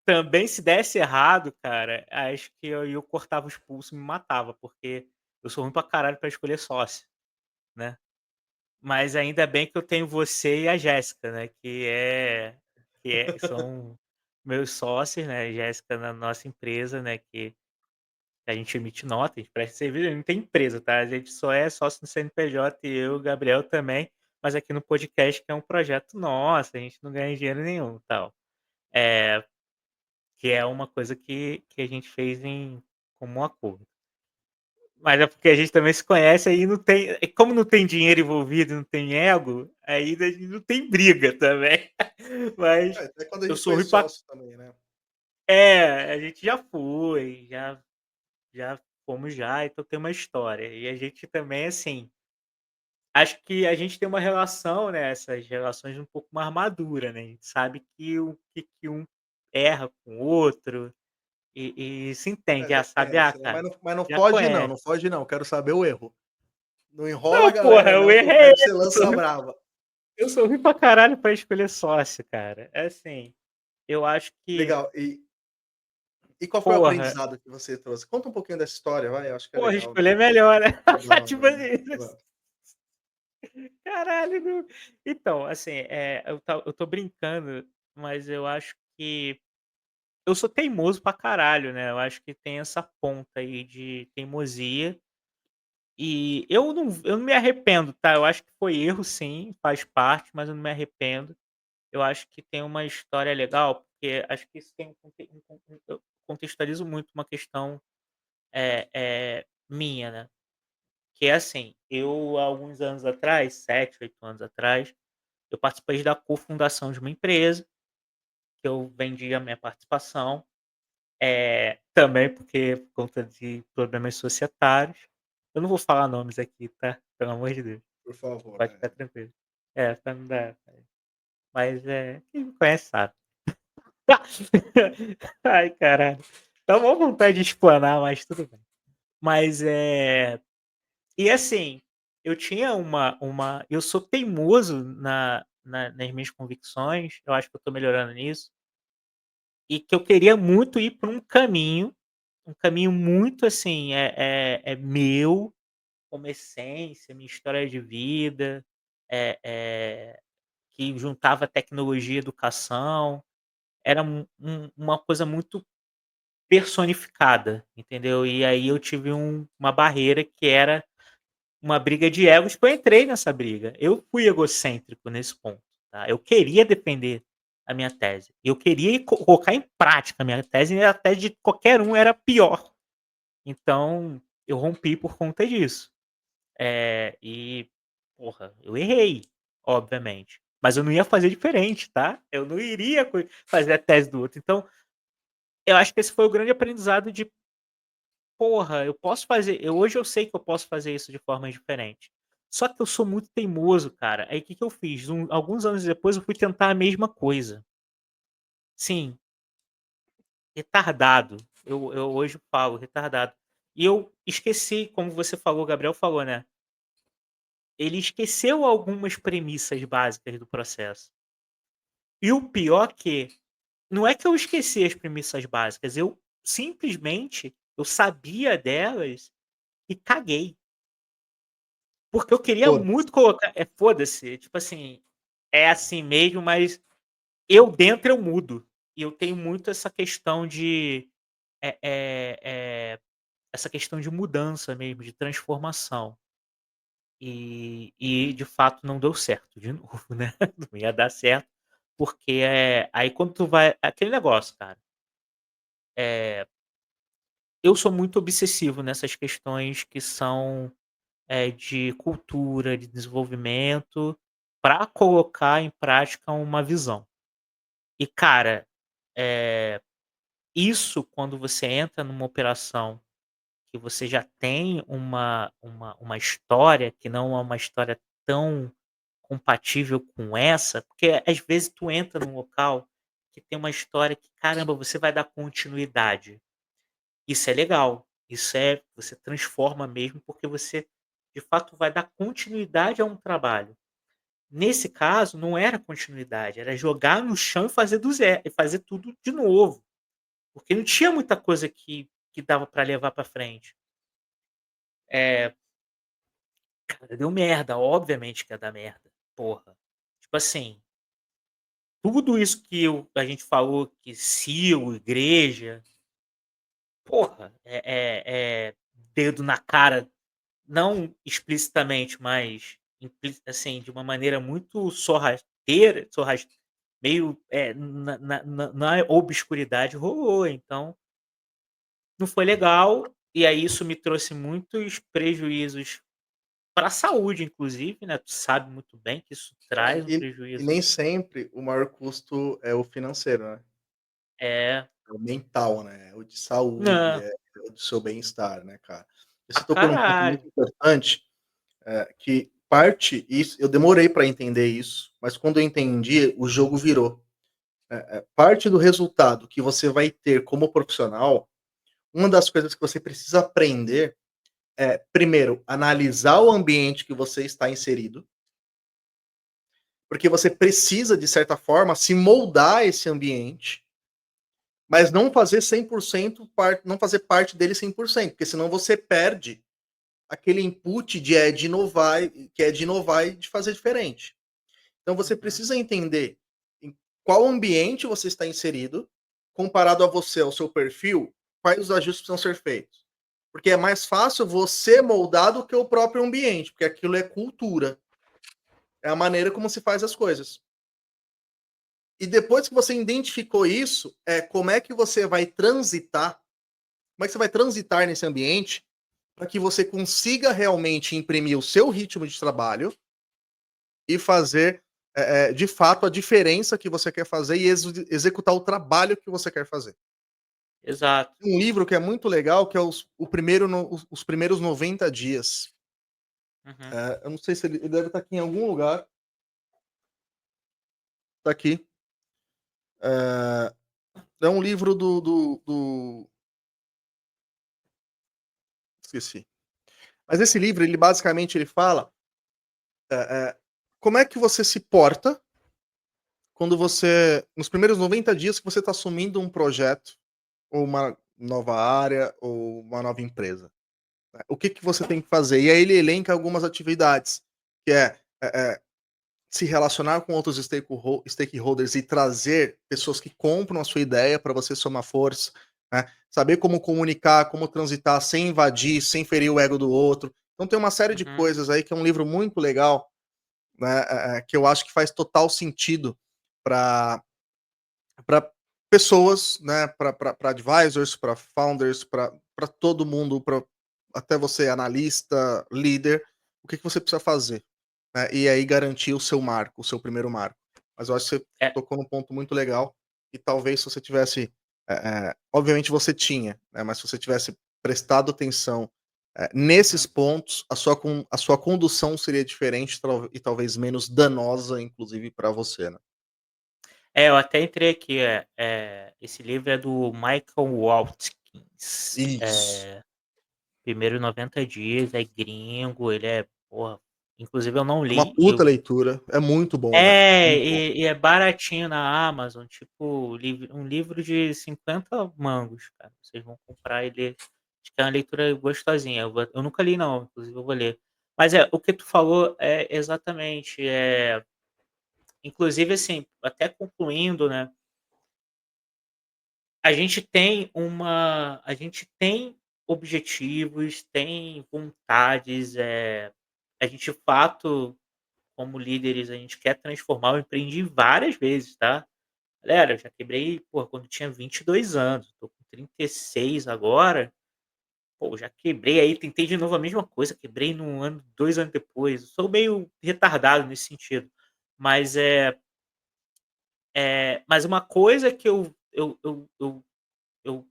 também se desse errado, cara, acho que eu cortava os pulsos e me matava, porque eu sou ruim pra caralho pra escolher sócio, né. Mas ainda bem que eu tenho você e a Jéssica, né, são meus sócios, né, Jéssica na nossa empresa, né, que a gente emite nota, a gente presta serviço, a gente não tem empresa, tá, a gente só é sócio no CNPJ e eu, o Gabriel também, mas aqui no podcast que é um projeto nosso, a gente não ganha dinheiro nenhum, tal. Eh, que é uma coisa que a gente fez em comum acordo. Mas é porque a gente também se conhece, aí não tem como não tem dinheiro envolvido, não tem ego, aí a gente não tem briga também. Mas Até quando a eu gente sou foi ruim pra sócio também, né? a gente já foi, já fomos já, então tem uma história. E a gente também, assim, acho que a gente tem uma relação, né, essas relações um pouco mais madura, né, a gente sabe que o que um erra com o outro, e se entende, já Já sabe: "Ah, conhece, né? cara", Mas não já foge não, conhece. não foge não, quero saber o erro. Não enrola a Não, porra, galera o não, que erro eu é quero que esse, você lança a braba. eu sou ruim pra caralho pra escolher sócio, cara. É assim, eu acho que, Legal, e qual foi o porra, aprendizado que você trouxe? Conta um pouquinho dessa história, vai, eu acho que é porra, legal, né. escolher melhor, né. Legal, Tipo né. assim, Legal. caralho, não então, assim, eu tô brincando, mas eu acho que eu sou teimoso pra caralho, né, eu acho que tem essa ponta aí de teimosia, e eu não me arrependo, tá, eu acho que foi erro sim, faz parte, mas eu não me arrependo. Eu acho que tem uma história legal, porque acho que isso tem eu contextualizo muito uma questão, minha, né, que é assim, eu há alguns anos atrás, 7 8 anos atrás, eu participei da cofundação de uma empresa, que eu vendi a minha participação, também porque por conta de problemas societários. Eu não vou falar nomes aqui, tá, pelo amor de Deus, Por favor, pode ficar tranquilo. Pra não dar mas, quem me conhece sabe. Ai, caralho. Dá uma vontade de explanar, mas tudo bem. Mas, e assim, eu tinha eu sou teimoso nas minhas convicções, eu acho que eu tô melhorando nisso, e que eu queria muito ir por um caminho muito assim, é meu, como essência, minha história de vida, que juntava tecnologia e educação, era uma coisa muito personificada, entendeu? E aí eu tive uma barreira que era uma briga de egos, que eu entrei nessa briga. Eu fui egocêntrico nesse ponto, tá? Eu queria defender a minha tese. Eu queria colocar em prática a minha tese, e a tese de qualquer um era pior. Então, eu rompi por conta disso. E, porra, eu errei, obviamente. Mas eu não ia fazer diferente, tá? Eu não iria fazer a tese do outro. Então, eu acho que esse foi o grande aprendizado de porra, eu posso fazer hoje eu sei que eu posso fazer isso de forma diferente. Só que eu sou muito teimoso, cara. Aí o que que eu fiz? Alguns anos depois eu fui tentar a mesma coisa. Sim, retardado. Eu hoje falo retardado. E eu esqueci, como você falou, o Gabriel falou, né, ele esqueceu algumas premissas básicas do processo. E o pior que não é que eu esqueci as premissas básicas, eu simplesmente eu sabia delas e caguei. Porque eu queria Foda-se. muito colocar foda-se, tipo assim, é assim mesmo, mas eu dentro eu mudo. E eu tenho muito essa questão de, eh eh eh, essa questão de mudança mesmo, de transformação. E de fato não deu certo de novo, né, não ia dar certo, porque, aí quando tu vai aquele negócio, cara, eh, eu sou muito obsessivo nessas questões que são, de cultura, de desenvolvimento, para colocar em prática uma visão. E cara, eh, isso quando você entra numa operação que você já tem uma história que não é uma história tão compatível com essa, porque às vezes tu entra num local que tem uma história que, caramba, você vai dar continuidade. Isso é legal, isso é você transforma mesmo, porque você de fato vai dar continuidade a um trabalho. Nesse caso, não era continuidade, era jogar no chão e fazer do zero e fazer tudo de novo, porque não tinha muita coisa que dava para levar para frente. Eh, cara, deu merda, obviamente que ia dar merda, porra. Tipo assim, tudo isso que a gente falou que CIO, igreja, porra, dedo na cara, não explicitamente, mas assim, de uma maneira muito meio, na obscuridade rolou, então não foi legal, e aí isso me trouxe muitos prejuízos para a saúde inclusive, né, tu sabe muito bem que isso É, traz um e prejuízo nem sempre o maior custo é o financeiro, né? é. É o mental, né? É o de saúde, Não, é o do seu bem-estar, né, cara? E pra você tocou num ponto caralho. muito importante, que parte isso eu demorei para entender isso, mas quando eu entendi, o jogo virou. Parte do resultado que você vai ter como profissional, uma das coisas que você precisa aprender é, primeiro, analisar o ambiente que você está inserido, porque você precisa, de certa forma, se moldar a esse ambiente, mas não fazer 100% parte, não fazer parte dele 100%, porque senão você perde aquele input de inovar, que é de inovar e de fazer diferente. Então você Uhum, precisa entender em qual ambiente você está inserido, comparado a você, ao seu perfil, quais os ajustes precisam ser feitos. Porque é mais fácil você moldar do que o próprio ambiente, porque aquilo é cultura, é a maneira como se faz as coisas. E depois que você identificou isso, como é que você vai transitar, como é que você vai transitar nesse ambiente para que você consiga realmente imprimir o seu ritmo de trabalho e fazer, de fato, a diferença que você quer fazer e executar o trabalho que você quer fazer. exato. Um livro que é muito legal, que é os primeiros 90 dias. Uhum. Eu não sei se ele deve estar aqui em algum lugar. Está aqui. É, é um livro esqueci. Mas esse livro, ele basicamente ele fala é, é, como é que você se porta quando você, nos primeiros 90 dias que você está assumindo um projeto, ou uma nova área, ou uma nova empresa. Né? O que, que você tem que fazer? E aí ele elenca algumas atividades, que se relacionar com outros stakeholders e trazer pessoas que compram a sua ideia para você somar força, né? Saber como comunicar, como transitar sem invadir, sem ferir o ego do outro. Então tem uma série de Uhum. coisas aí que é um livro muito legal, né? Que eu acho que faz total sentido para pessoas, né? Para advisors, para founders, para todo mundo, para até você analista, líder, o que, que você precisa fazer, né, e aí garantir o seu marco, o seu primeiro marco. Mas eu acho que você É, tocou num ponto muito legal e talvez se você tivesse, obviamente você tinha, né, mas se você tivesse prestado atenção Nesses Uhum. pontos, a sua condução seria diferente e talvez menos danosa, inclusive para você, né? É, eu até entrei aqui, esse livro é do Michael Watkins, Isso. Primeiro 90 dias, é gringo, ele é porra, inclusive eu não É uma li, puta leitura, é muito bom, velho, é, muito bom. e é baratinho na Amazon, tipo, um livro de 50 mangos, cara, vocês vão comprar e ler, acho que é uma leitura gostosinha, eu nunca li não, inclusive eu vou ler. Mas o que tu falou é exatamente, inclusive assim, até concluindo, né, a gente tem objetivos, tem vontades, a gente de fato, como líderes, a gente quer transformar. Eu empreendi várias vezes, tá. Galera, eu já quebrei, pô, quando tinha 22 anos, tô com 36 agora, pô, já quebrei aí, tentei de novo a mesma coisa, quebrei num ano, 2 anos depois. Eu sou meio retardado nesse sentido, mas, mas uma coisa que eu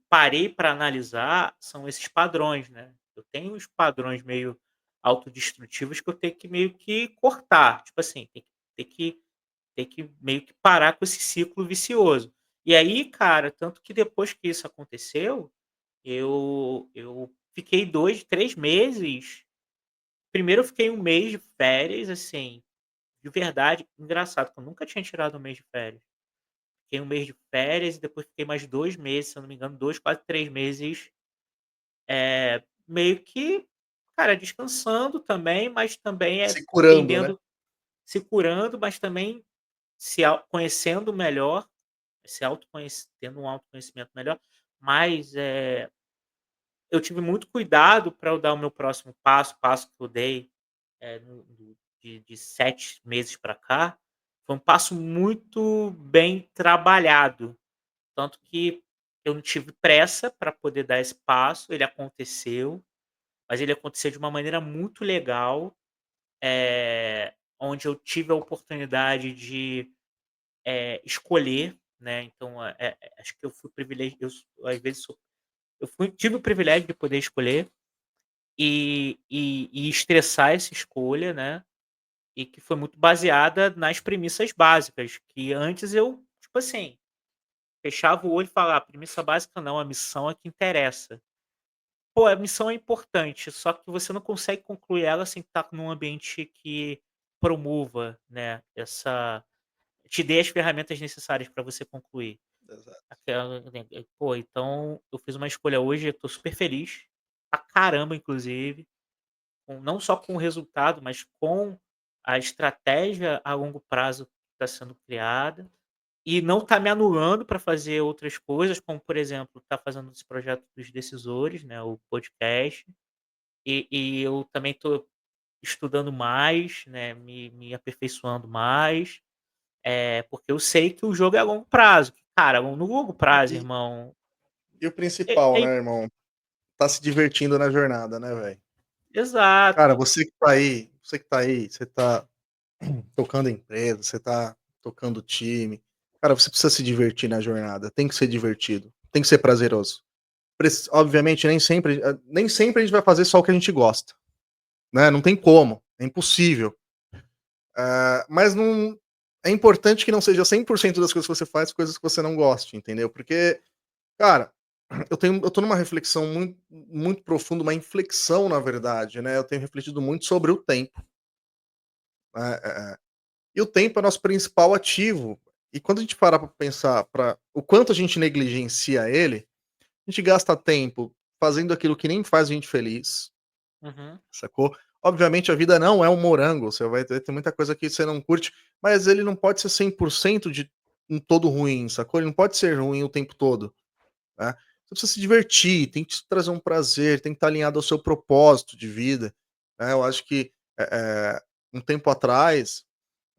parei para analisar são esses padrões, né. Eu tenho uns padrões meio autodestrutivos que eu tenho que meio que cortar, tipo assim, tem que tem que meio que parar com esse ciclo vicioso. E aí, cara, tanto que depois que isso aconteceu, eu fiquei 2 3 meses. Primeiro eu fiquei um mês de férias, assim, de verdade, engraçado que eu nunca tinha tirado um mês de férias. Fiquei um mês de férias e depois fiquei mais 2 meses, se eu não me engano, 2 quase 3 meses, meio que, cara, descansando também, mas também Se curando, né? entendendo, se curando, mas também se conhecendo melhor, tendo um autoconhecimento melhor, mas, eu tive muito cuidado para eu dar o meu próximo passo, o passo que eu dei, de 7 meses para cá, foi um passo muito bem trabalhado. Tanto que eu não tive pressa para poder dar esse passo, ele aconteceu, mas ele aconteceu de uma maneira muito legal, onde eu tive a oportunidade de, escolher, né, então, acho que eu fui privilegi eu s às vezes sou eu tive o privilégio de poder escolher e estressar essa escolha, né, e que foi muito baseada nas premissas básicas, que antes eu, tipo assim, fechava o olho e falava: "Ah, premissa básica não, a missão é que interessa". Pô, a missão é importante, só que você não consegue concluir ela sem estar num ambiente que promova, né, te dê as ferramentas necessárias para você concluir. Exato. Aquela, né, pô, então eu fiz uma escolha hoje, eu tô super feliz, pra caramba inclusive, não só com o resultado, mas com a estratégia a longo prazo que está sendo criada, e não tá me anulando para fazer outras coisas, como por exemplo, tá fazendo esse projeto dos decisores, né, o podcast, e eu também tô estudando mais, né, me aperfeiçoando mais, porque eu sei que o jogo é a longo prazo. Cara, no longo Não, prazo, irmão, e o é principal, é né, irmão, tá se divertindo na jornada, né, velho? Cara, exato. você que tá aí, você tá tocando empresa, você tá tocando time, cara, você precisa se divertir na jornada, tem que ser divertido, tem que ser prazeroso. Obviamente, nem sempre a gente vai fazer só o que a gente gosta, né, não tem como, é impossível. Mas não é importante que não seja 100% das coisas que você faz, coisas que você não goste, entendeu? Porque, cara, eu tô numa reflexão muito profunda, uma inflexão, na verdade, né, eu tenho refletido muito sobre o tempo, né, e o tempo é nosso principal ativo, e quando a gente parar pra pensar pra o quanto a gente negligencia ele, a gente gasta tempo fazendo aquilo que nem faz a gente feliz, Uhum. sacou? Obviamente a vida não é um morango, você vai ter muita coisa que você não curte, mas ele não pode ser 100% de um todo ruim, sacou? Ele não pode ser ruim o tempo todo, né. Você precisa se divertir, tem que te trazer um prazer, tem que estar alinhado ao seu propósito de vida, né. Eu acho que, eh um tempo atrás,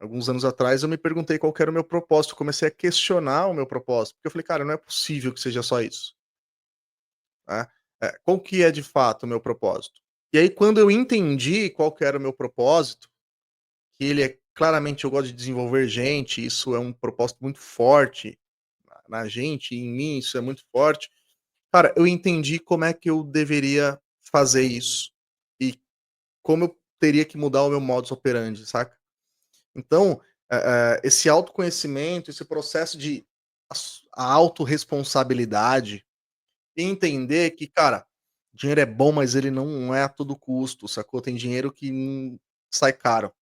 alguns anos atrás, eu me perguntei qual que era o meu propósito, eu comecei a questionar o meu propósito, porque eu falei: "Cara, não é possível que seja só isso", né. Qual que é de fato o meu propósito? E aí quando eu entendi qual que era o meu propósito, que ele é claramente eu gosto de desenvolver gente, isso é um propósito muito forte na gente, em mim isso é muito forte. Cara, eu entendi como é que eu deveria fazer isso. como eu teria que mudar o meu modus operandi, saca? Então, esse autoconhecimento, esse processo de a autorresponsabilidade e entender que, cara, dinheiro é bom, mas ele não é a todo custo, sacou? Tem dinheiro que sai caro.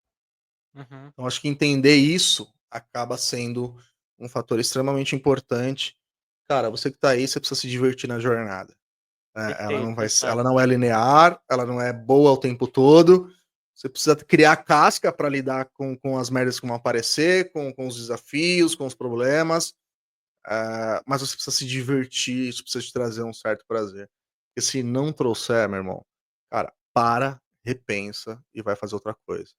Uhum. Então acho que entender isso acaba sendo um fator extremamente importante. Cara, você que tá aí, você precisa se divertir na jornada. Ela não Perfeito, vai ser, ela exato. não é linear, ela não é boa o tempo todo. Você precisa criar casca para lidar com as merdas que vão aparecer, com os desafios, com os problemas. Mas você precisa se divertir, isso precisa te trazer um certo prazer. Porque se não trouxer, meu irmão, cara, para, repensa e vai fazer outra coisa.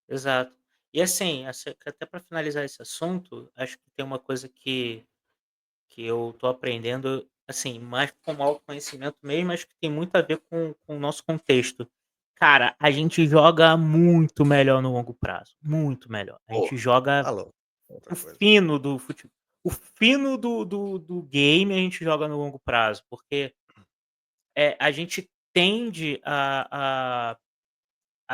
Exato. E assim, até para finalizar esse assunto, acho que tem uma coisa que eu tô aprendendo, assim, mais como autoconhecimento mesmo, acho que tem muito a ver com o nosso contexto. Cara, a gente joga muito melhor no longo prazo, muito melhor. A gente Porra, joga tá louco. Outra o coisa. fino do futebol, o fino do game a gente joga no longo prazo, porque, a gente tende a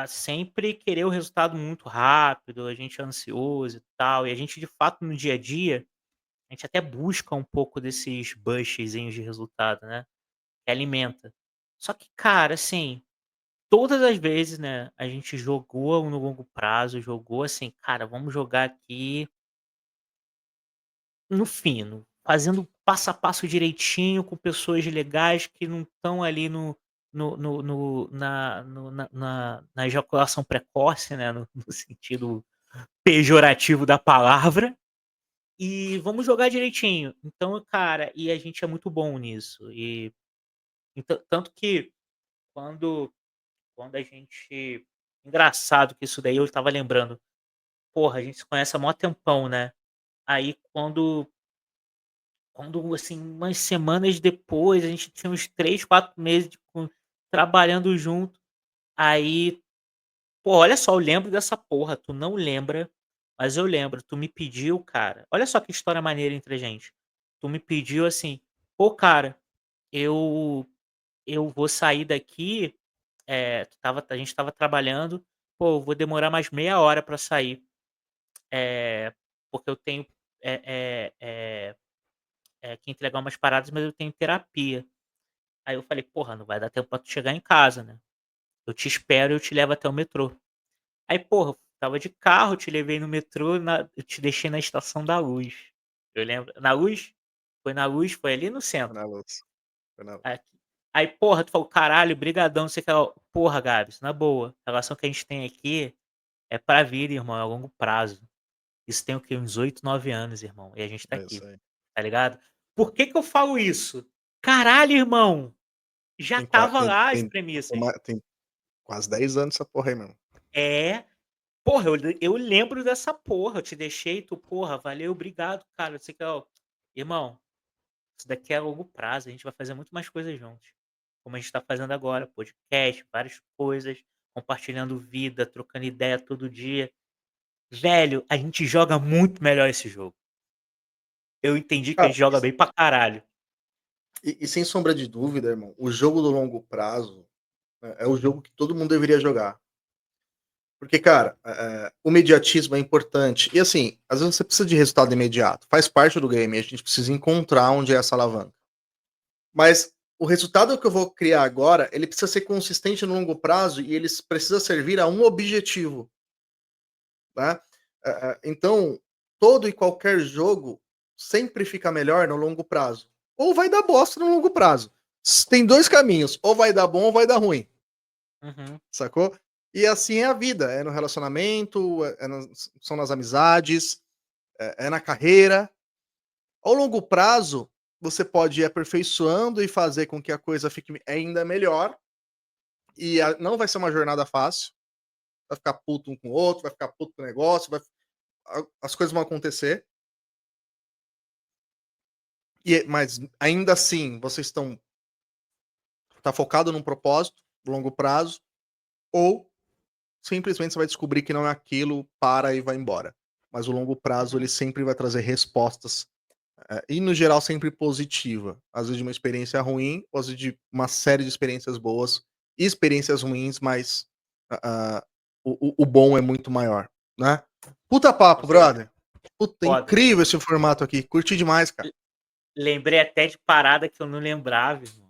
sempre querer o resultado muito rápido, a gente é ansioso e tal, e a gente de fato no dia a dia, a gente até busca um pouco desses bushzinhos de resultado, né, que alimenta. Só que cara, assim, todas as vezes, né, a gente jogou no longo prazo, jogou assim: "Cara, vamos jogar aqui no fino, fazendo passo a passo direitinho, com pessoas legais que não estão ali no na no na ejaculação precoce, né, no sentido pejorativo da palavra, e vamos jogar direitinho". Então, cara, e a gente é muito bom nisso, e tanto que quando a gente engraçado que isso daí eu estava lembrando, porra, a gente se conhece há mó tempão, né, aí assim, umas semanas depois, a gente tinha uns 3 4 meses de trabalhando junto, aí, pô, olha só, eu lembro dessa porra, tu não lembra, mas eu lembro, tu me pediu, cara, olha só que história maneira entre a gente. Tu me pediu assim: "Pô, cara, eu vou sair daqui, a gente estava trabalhando, pô, eu vou demorar mais meia hora pra sair, porque eu tenho, eh eh que entregar umas paradas, mas eu tenho terapia". Aí eu falei: "Porra, não vai dar tempo pra tu chegar em casa, né. Eu te espero e eu te levo até o metrô". Aí, porra, eu estava de carro, te levei no metrô, eu te deixei na Estação da Luz. Eu lembro na Luz? Foi na Luz, foi ali no Foi centro. na luz, foi na luz. Aqui. Aí, porra, tu falou: "Caralho, brigadão, não sei o que lá". Porra, Gabs, na boa, a relação que a gente tem aqui é pra vida, irmão, é a longo prazo. Isso tem o quê? Uns 8 9 anos, irmão, e a gente tá É isso aqui, aí. tá ligado? Por que que eu falo isso? Caralho, irmão, já Tem qua tava tem lá as tem tem premissas. ma tem quase 10 anos essa porra aí, meu irmão. É. Porra, eu lembro dessa porra, eu te deixei, tu: "Porra, valeu, obrigado, cara, não sei o que lá". Irmão, isso daqui é a longo prazo, a gente vai fazer muito mais coisas juntos, como a gente tá fazendo agora, podcast, várias coisas, compartilhando vida, trocando ideia todo dia. Velho, a gente joga muito melhor esse jogo. Eu entendi que a Cara, gente joga bem pra caralho. e sem sombra de dúvida, irmão, o jogo do longo prazo é o jogo que todo mundo deveria jogar. Porque, cara, o mediatismo é importante. E assim, às vezes você precisa de resultado imediato. Faz parte do game, a gente precisa encontrar onde é essa alavanca. Mas o resultado que eu vou criar agora, ele precisa ser consistente no longo prazo e ele precisa servir a um objetivo, tá? Então, todo e qualquer jogo sempre fica melhor no longo prazo. Ou vai dar bosta no longo prazo. Tem 2 caminhos, ou vai dar bom ou vai dar ruim, Uhum, sacou? E assim é a vida, é no relacionamento, são nas amizades, é na carreira. Ao longo prazo, você pode ir aperfeiçoando e fazer com que a coisa fique ainda melhor, e não vai ser uma jornada fácil, vai ficar puto um com o outro, vai ficar puto com o negócio, as coisas vão acontecer, mas ainda assim vocês estão tá focado num propósito, longo prazo, ou simplesmente você vai descobrir que não é aquilo, para e vai embora. Mas o longo prazo ele uhum. sempre vai trazer respostas, e no geral sempre positiva. Às vezes de uma experiência ruim, ou às vezes de uma série de experiências boas e experiências ruins, mas a- o bom é muito maior, né? Puta Com papo, certeza. brother. Puta, Foda. incrível esse formato aqui. Curti demais, cara. Lembrei até de parada que eu não lembrava, irmão.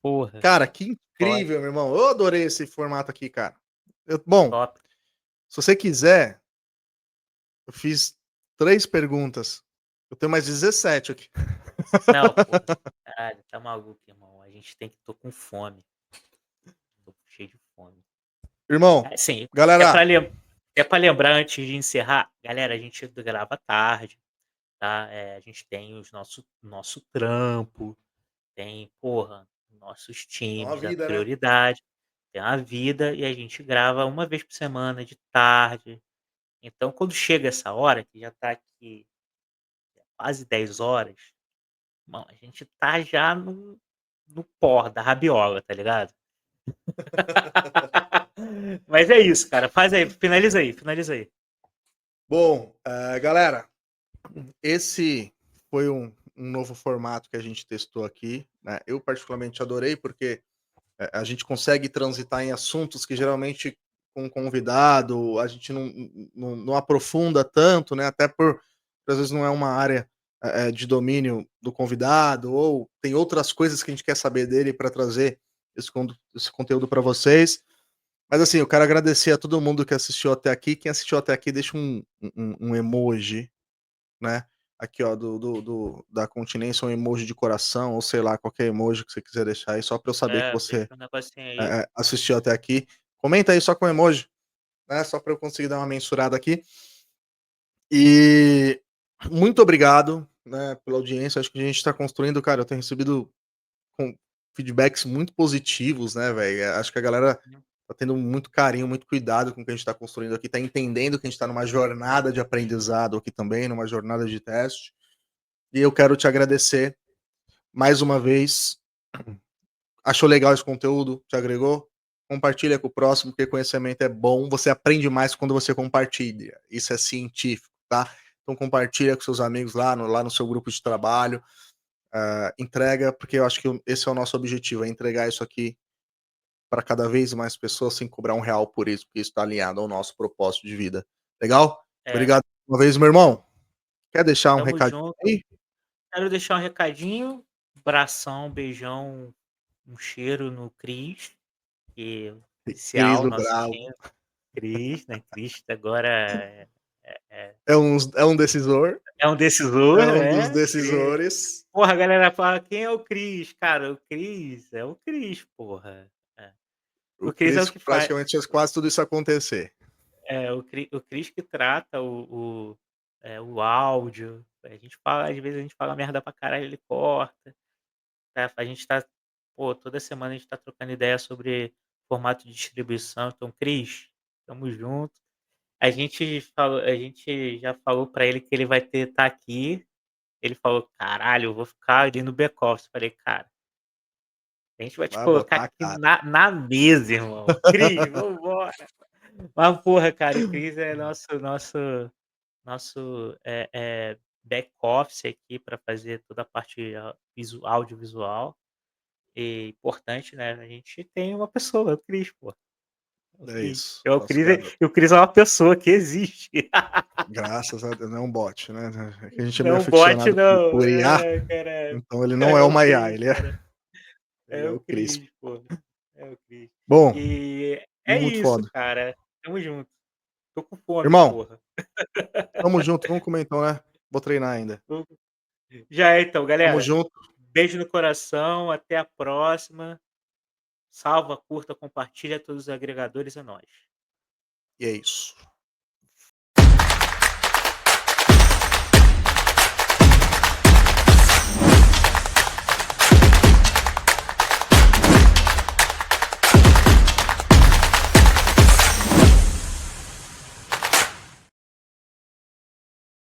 Porra, Cara, que foda, incrível, meu irmão. Eu adorei esse formato aqui, cara. Bom, top. se você quiser, eu fiz 3 perguntas. Eu tenho mais 17 aqui. Não, porra. Caralho, tá maluco, irmão. A gente tem que tô com fome. Tô cheio de fome. Irmão, Assim, é pra galera, lem é pra lembrar antes de encerrar, galera, a gente grava tarde, tá, a gente tem os nosso trampo, tem, porra, nossos é uma times, a vida, né? prioridade, tem a vida e a gente grava uma vez por semana de tarde. Então quando chega essa hora, que já tá aqui quase 10 horas, irmão, a gente tá já no pó da rabiola, tá ligado? Mas é isso, cara. Faz aí, finaliza aí, finaliza aí. Bom, galera, esse foi um novo formato que a gente testou aqui, né? Eu particularmente adorei porque a gente consegue transitar em assuntos que geralmente com um convidado a gente não aprofunda tanto, né? Até por às vezes não é uma área de domínio do convidado, ou tem outras coisas que a gente quer saber dele para trazer esse conteúdo para vocês. Mas assim, eu quero agradecer a todo mundo que assistiu até aqui. Quem assistiu até aqui, deixa um emoji, né? Aqui, ó, da continência, um emoji de coração, ou sei lá, qualquer emoji que você quiser deixar aí, só para eu saber que Deixa você um negocinho aí. assistiu até aqui. Comenta aí só com emoji, né? Só para eu conseguir dar uma mensurada aqui. E muito obrigado, né, pela audiência. Acho que a gente está construindo, cara. Eu tenho recebido feedbacks muito positivos, né, velho? Acho que a galera Uhum. tá tendo muito carinho, muito cuidado com o que a gente tá construindo aqui, tá entendendo que a gente tá numa jornada de aprendizado aqui também, numa jornada de teste. E eu quero te agradecer mais uma vez. Achou legal esse conteúdo? Te agregou? Compartilha com o próximo, porque conhecimento é bom. Você aprende mais quando você compartilha. Isso é científico, tá? Então compartilha com seus amigos lá no seu grupo de trabalho. Entrega, porque eu acho que esse é o nosso objetivo, é entregar isso aqui para cada vez mais pessoas sem cobrar R$ 1 por isso, porque isso está alinhado ao nosso propósito de vida. Legal? É, Obrigado uma vez, meu irmão. Quer deixar um tamo recadinho junto. aí? Quero deixar um recadinho, abração, beijão, um cheiro no Cris, que é Cris oficial, do nosso Bravo. time, Cris, né? Cris agora É um decisor. é um decisor, É um dos né? Cris. decisores. Porra, a galera fala: "Quem é o Cris?". Cara, o Cris é o Cris, porra. É. O O Cris é o Cris que faz. praticamente fez quase tudo isso acontecer. É, o Cris que trata o áudio. A gente fala às vezes a gente fala merda pra caralho, ele corta, tá. A gente tá pô, toda semana a gente tá trocando ideia sobre formato de distribuição. Então, Cris, tamo junto. A gente já falou pra ele que ele vai tá aqui. Ele falou: "Caralho, eu vou ficar ali no back-office". Falei: "Cara, a gente vai te Vai colocar botar a aqui cara. na mesa, irmão. Cris, vambora". Mas, porra, cara, o Cris é nosso, back office aqui para fazer toda a parte audiovisual. E importante, né, a gente tem uma pessoa, é o Cris, pô, é o É Cris. isso. É o Nosso Cris garoto. e o Cris é uma pessoa que existe. Graças a Deus, não é um bot, né? É que a gente é meio Não bote aficionado por, não. por IA, É, cara, então ele não é é o uma IA, Cris, ele é, cara. ele É é o o Cris. Cris, pô, é o Cris. Bom, E é muito isso, foda. cara. Tamo junto. Tô com fome, Irmão, porra. tamo junto, vamos comer então, né? Vou treinar ainda. Já é então, Tamo galera. junto, Beijo no coração, até a próxima. Salva, curta, compartilha todos os agregadores, é nóis. e é isso.